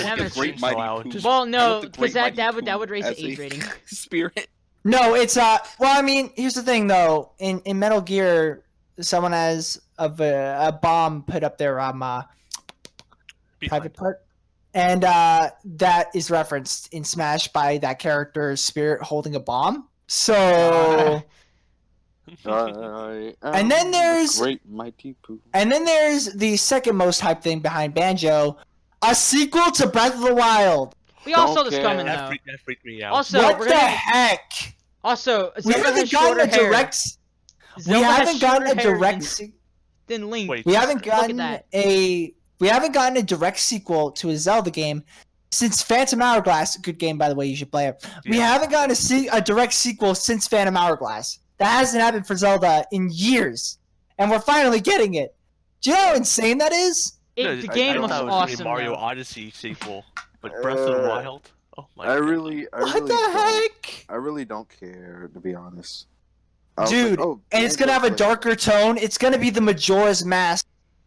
Yeah, want the that's Great true. Mighty Wow, Pooh. just- Well, I no, want the because Great that Mighty would Pooh raise the as age a rating. Spirit. No, it's well, I mean, here's the thing though. In Metal Gear, someone has a bomb put up their private part, and that is referenced in Smash by that character's spirit holding a bomb. So, And then there's- Great Mighty Pooh. and then there's the second most hyped thing behind Banjo, a sequel to Breath of the Wild. We all Don't saw this care. coming That though. freaked me out. Also, what we're the gonna heck? also We Zelda has haven't gotten shorter a hair. direct. We Zelda has haven't gotten a shorter hair direct. than Link. Wait. We haven't Look at gotten that. we haven't gotten a direct sequel to a Zelda game since Phantom Hourglass. Good game, by the way. You should play it. We Yeah. haven't gotten a direct sequel since Phantom Hourglass. That hasn't happened for Zelda in years, and we're finally getting it. Do you know how insane that is? No, The I game thought looks it was gonna be awesome Mario though. Odyssey sequel, but Breath of the Wild. Oh my I god. really What the don't, heck, I really don't care, to be honest. I was dude? like, oh, And it's gonna have a Banjo's like- darker tone. It's gonna be the Majora's Mask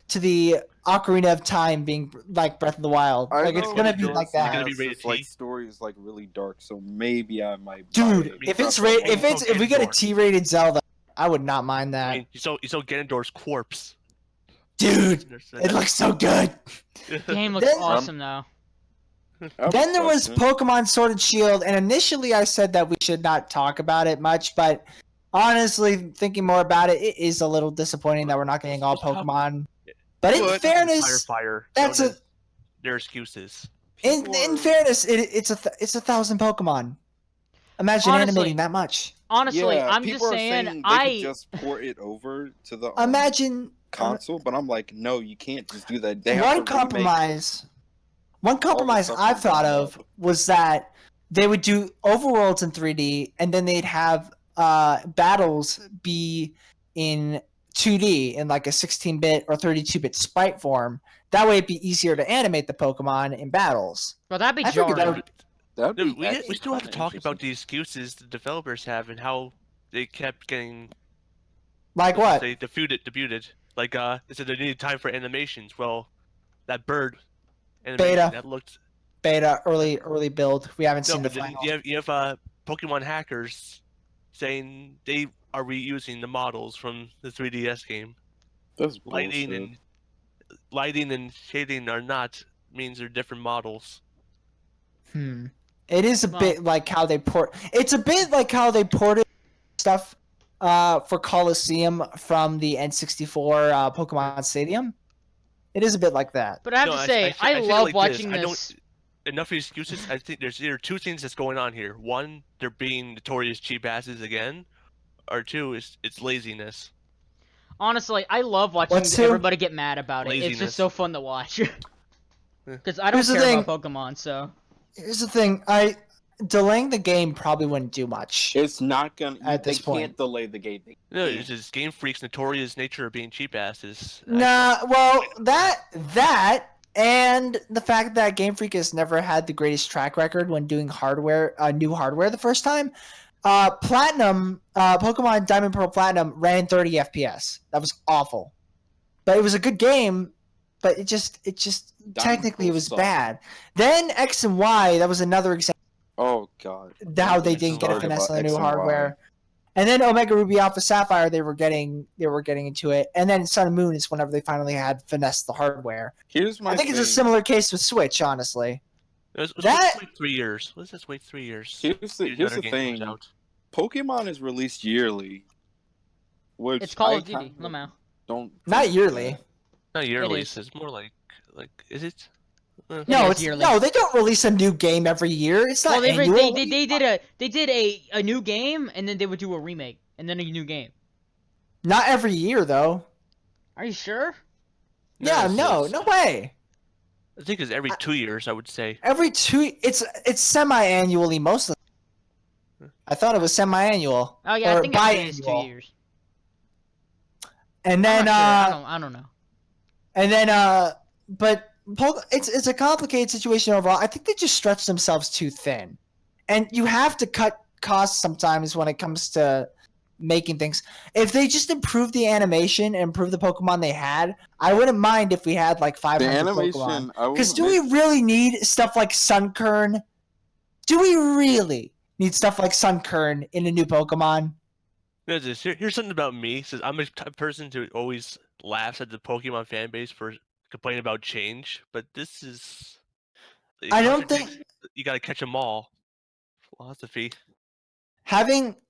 to the Ocarina of Time being like Breath of the Wild. I Like it's know gonna be Majora's like that. gonna be Mask rated is, like T? story is like really dark, so maybe I might. Dude, buy it. if it's Breath of the if Wild. we get a T-rated Zelda, I would not mind I that. mean, you saw Ganondorf's corpse. Dude, it looks so good. The game looks Then- awesome though. I'm Then there was excited. Pokemon Sword and Shield, and initially I said that we should not talk about it much, but honestly, thinking more about it, it is a little disappointing that we're not getting all Let's talk- Pokemon. But in But- fairness, Fire. that's known a as their excuses. in People in are- fairness, it's a 1,000 Pokemon. Imagine Honestly, animating that much. Honestly, Yeah, I'm just people are saying, they could I just port it over to the Imagine console, but I'm like, no, you can't just do that. They have one to remake compromise. One compromise stuff I've from thought Zelda. of was that they would do overworlds in 3D, and then they'd have battles be in 2D in like a 16-bit or 32-bit sprite form. That way, it'd be easier to animate the Pokemon in battles. well, that'd be I figured that jarring. would- That'd No, be we actually still have to kinda talk about interesting. the excuses the developers have and how they kept getting Like what? they debuted. Like they said they needed time for animations. Well, that bird animation Beta. that looked Beta, early build. We haven't no, seen the but then final. you have Pokemon hackers saying they are reusing the models from the 3DS game. That's Lighting bullshit. and lighting and shading are not means they're different models. It is a Well- bit like how they port. It's a bit like how they ported stuff for Coliseum from the N64 Pokemon Stadium. It is a bit like that. But I have No, to say, I say it love like watching I this. don't enough excuses. I think there's either two things that's going on here. One, they're being notorious cheap asses again, or two, it's laziness. Honestly, I love watching What's two? everybody get mad about it. It's Laziness. just so fun to watch. Because I don't Here's the care thing. about Pokemon, so. Here's the thing. I delaying the game probably wouldn't do much. It's not gonna. At They this point. can't delay the game. They No, can't. it's just Game Freak's notorious nature of being cheap asses. Nah, well, that and the fact that Game Freak has never had the greatest track record when doing hardware, new hardware the first time. Platinum, Pokemon Diamond Pearl Platinum ran 30 FPS. That was awful, but it was a good game. But it just technically Pearl it was sucked. bad. Then X and Y, that was another example Oh god. how they X didn't and get a Y. finesse on the X new and Y. hardware. And then Omega Ruby Alpha Sapphire, they were getting into it. And then Sun and Moon is whenever they finally had finessed the hardware. Here's my I think thing. it's a similar case with Switch, honestly. Let's That- wait 3 years. Let's just wait 3 years. Here's the Another game thing. comes out. Pokemon is released yearly, which It's Call I of Duty. kinda Lamau. don't. Not think yearly. that- Not yearly. is. It's more like is it? No, is it's yearly. no. They don't release a new game every year. It's not Well, they annual. did a new game, and then they would do a remake, and then a new game. Not every year though. Are you sure? Yeah, no way. I think it's every 2 years. I would say. Every two, it's semi-annually most of. I thought it was semi-annual. Oh yeah, or I think it's 2 biannual. years. And I'm then not sure. I don't know. and then but it's a complicated situation overall. I think they just stretch themselves too thin, and you have to cut costs sometimes when it comes to making things. If they just improve the animation and improve the Pokemon they had, I wouldn't mind if we had like The 500 Pokemon. animation. Because do we really need stuff like Sunkern? Do we really need stuff like Sunkern in a new Pokemon? No, here's something about me. Says I'm a type of person who always laughs at the Pokemon fan base for complaining about change, but this is. it I don't contradicts You gotta catch them all. Philosophy.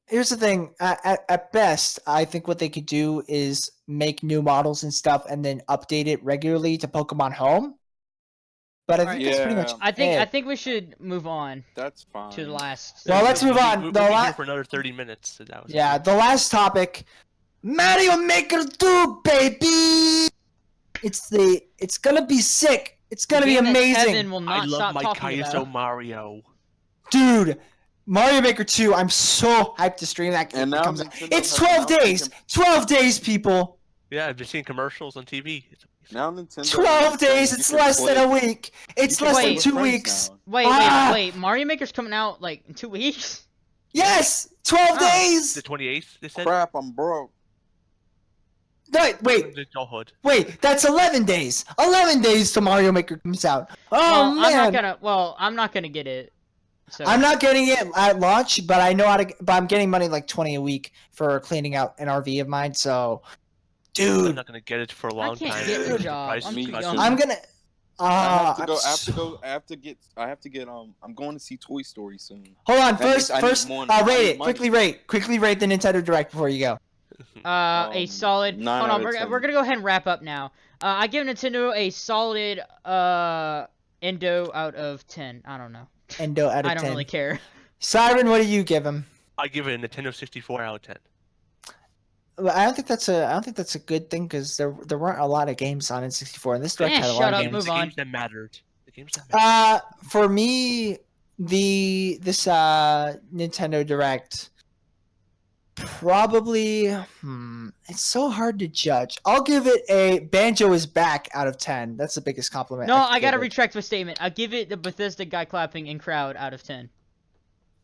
Here's the thing. At best, I think what they could do is make new models and stuff, and then update it regularly to Pokemon Home. But I think that's pretty much. Yeah. I it. think we should move on That's fine. to the last. Well, let's move on. We'll The be la- here for another 30 minutes. So that was Yeah, the last topic, Mario Maker 2, baby. It's gonna be sick. It's gonna be Game that amazing, Kevin will I not love stop my talking Kaizo about. Mario. dude. Mario Maker 2. I'm so hyped to stream that. And it now comes out. Nintendo It's has 12 announced they days. can- 12 days, people. Yeah, I've been seeing commercials on TV. It's Now Nintendo. 12 days. you It's can less play- than a week. It's you can less play than with 2 friends weeks. now. Wait, Ah! wait. Mario Maker's coming out like in 2 weeks. Yes, 12 Oh. days. the 28th. They said. Crap, I'm broke. Wait. The adulthood. Wait, that's 11 days. 11 days till Mario Maker comes out. Oh Well, man, I'm not gonna get it. So I'm not getting it at launch, but I know how to. But I'm getting money like 20 a week for cleaning out an RV of mine. So, I'm dude, not gonna get it for a long can't time. get because a the job. price I'm is too much- young. I'm gonna. I have to I'm go. so- I have to get. I'm going to see Toy Story soon. Hold on, That means first, I need more- I rate need it. money. Quickly rate the Nintendo Direct before you go. a solid. 9 Hold out on, of we're 10. gonna go ahead and wrap up now. I give Nintendo a solid Endo out of 10. I don't know. Endo out of I don't 10. really care. Siren, what do you give him? I give it a Nintendo 64 out of 10. Well, I don't think that's a good thing because there weren't a lot of games on N64, and this Direct Yeah, had a shut lot up, of games. move The on. games that mattered. The games that mattered. For me, this Nintendo Direct probably it's so hard to judge. I'll give it a Banjo is back out of 10. That's the biggest compliment. No, could I gotta give it. retract my statement. I give it the Bethesda guy clapping in crowd out of 10.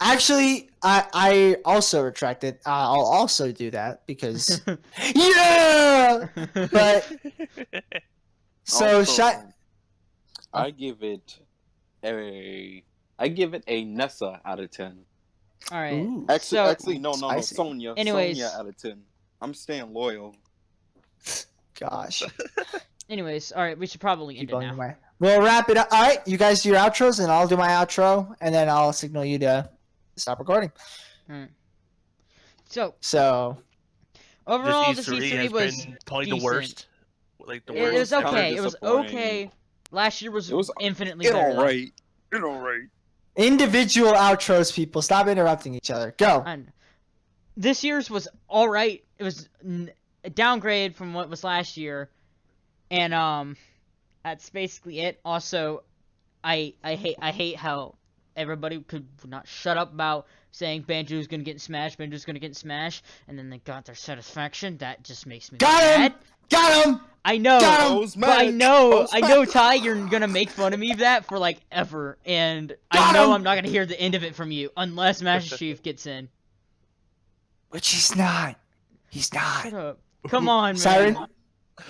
Actually, I also retract it. I'll also do that because yeah. But so Also, I give it a Nessa out of 10. All right. Ooh. Actually, no, Spicy. Sonya. Anyways. Sonya out of 10. I'm staying loyal. Gosh. Anyways, all right, we should probably end Keep it going now. your way. We'll wrap it up. All right, you guys do your outros, and I'll do my outro, and then I'll signal you to stop recording. So So overall, this the E3 C3 has was been probably decent. the worst. Like the It worst. was kinda okay. It was disappointing. okay. Last year was It was infinitely It better. though. alright. It alright. individual outros, people. Stop interrupting each other. Go. And this year's was all right. It was a downgrade from what was last year, and that's basically it. Also, I hate how everybody could not shut up about saying Banjo's gonna get smashed, Banjo's gonna get smashed, and then they got their satisfaction. That just makes me Got mad. him! Got him! I know, Got him! Post but I match. know, Post Ty, you're gonna make fun of me of that for like ever, and I Got know him! I'm not gonna hear the end of it from you unless Master Chief gets in. Which he's not. He's Shut not. up. Come on, man. Siren?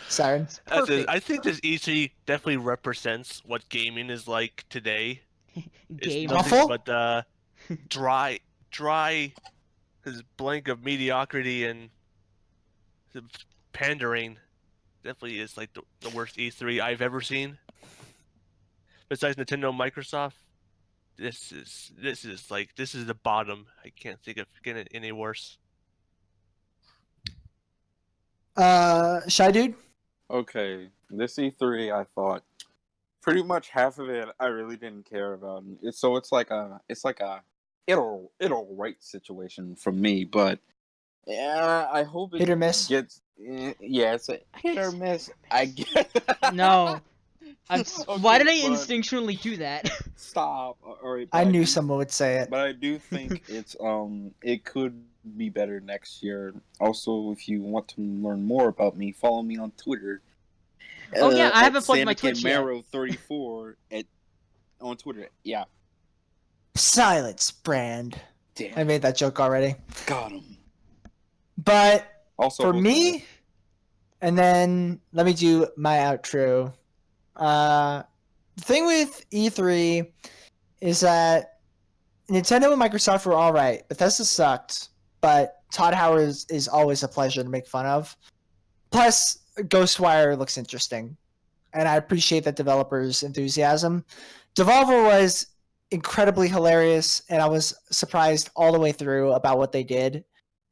Siren. That's it. Perfect. I think this E3 definitely represents what gaming is like today. It's Game. nothing Awful? but dry, this blank of mediocrity and the pandering. Definitely is like the worst E3 I've ever seen. Besides Nintendo and Microsoft, this is the bottom. I can't think of getting it any worse. Shy Dude? Okay, this E3, I thought pretty much half of it I really didn't care about. It's like a it'll right situation from me, but yeah, I hope it Hit or miss? gets yeah, it's a hit or miss. I guess. No. Why did I but instinctually do that? stop? All right, I knew someone would say it. but I do think it could be better next year. Also, if you want to learn more about me, follow me on Twitter. Oh, yeah, I at haven't plugged my Twitch yet. Marrow34 on Twitter. Yeah, Silence, Brand. damn, I made that joke already. got him. But Also, for me, and then let me do my outro. The thing with E3 is that Nintendo and Microsoft were all right. Bethesda sucked, but Todd Howard is always a pleasure to make fun of. Plus, Ghostwire looks interesting, and I appreciate that developers' enthusiasm. Devolver was incredibly hilarious, and I was surprised all the way through about what they did.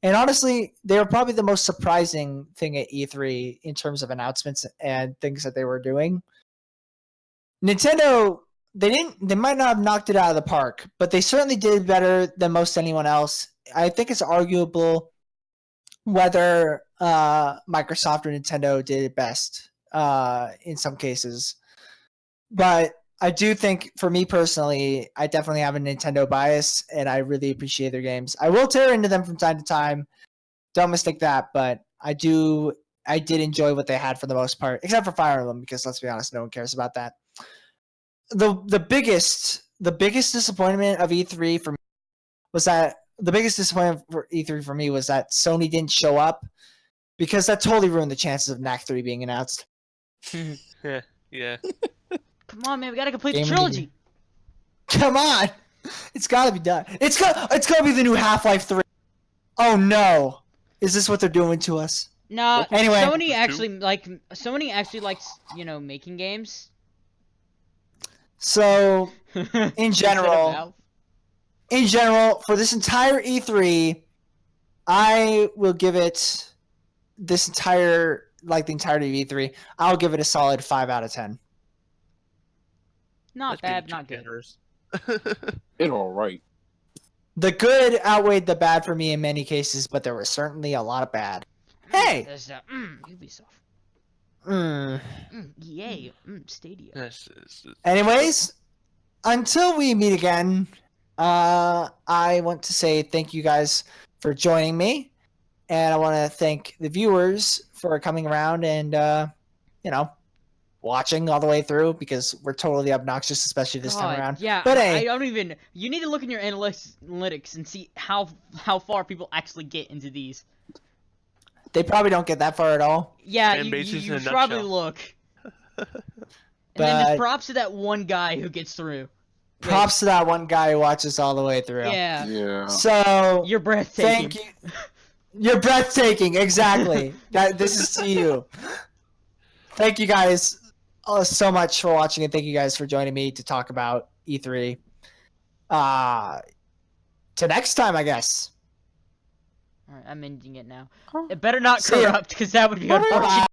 And honestly, they were probably the most surprising thing at E3 in terms of announcements and things that they were doing. Nintendo, they might not have knocked it out of the park, but they certainly did better than most anyone else. I think it's arguable whether Microsoft or Nintendo did it best in some cases. But I do think, for me personally, I definitely have a Nintendo bias, and I really appreciate their games. I will tear into them from time to time. Don't mistake that, but I did enjoy what they had for the most part, except for Fire Emblem, because let's be honest, no one cares about that. The biggest disappointment of E3 for me was that Sony didn't show up, because that totally ruined the chances of Knack 3 being announced. Yeah. Come on, man. We gotta complete Game the of the trilogy. year. Come on! It's gotta be done. It's gotta be the new Half-Life 3. Oh no. Is this what they're doing to us? Nah, Anyway. Sony actually likes, making games. So, in Instead of general, Valve. for this entire E3, I will give it the entirety of E3. I'll give it a solid 5 out of 10. Not That's bad, being not too good. generous. it all right. The good outweighed the bad for me in many cases, but there was certainly a lot of bad. Hey! There's Ubisoft. EA. Stadia. This is- Anyways, until we meet again, I want to say thank you guys for joining me, and I want to thank the viewers for coming around and watching all the way through, because we're totally obnoxious, especially this time around. Yeah, But I hey, don't even. You need to look in your analytics and see how far people actually get into these. they probably don't get that far at all. Yeah, Fan you bases in should a probably nutshell. look. And then But props to that one guy who gets through. props to that one guy who watches all the way through. Yeah, Yeah. So you're breathtaking. thank you. You're breathtaking. Exactly. This is to you. Thank you guys so much for watching, and thank you guys for joining me to talk about E3. To next time, I guess. Alright, I'm ending it now. It better not See ya. corrupt, because that would be Bye-bye. unfortunate.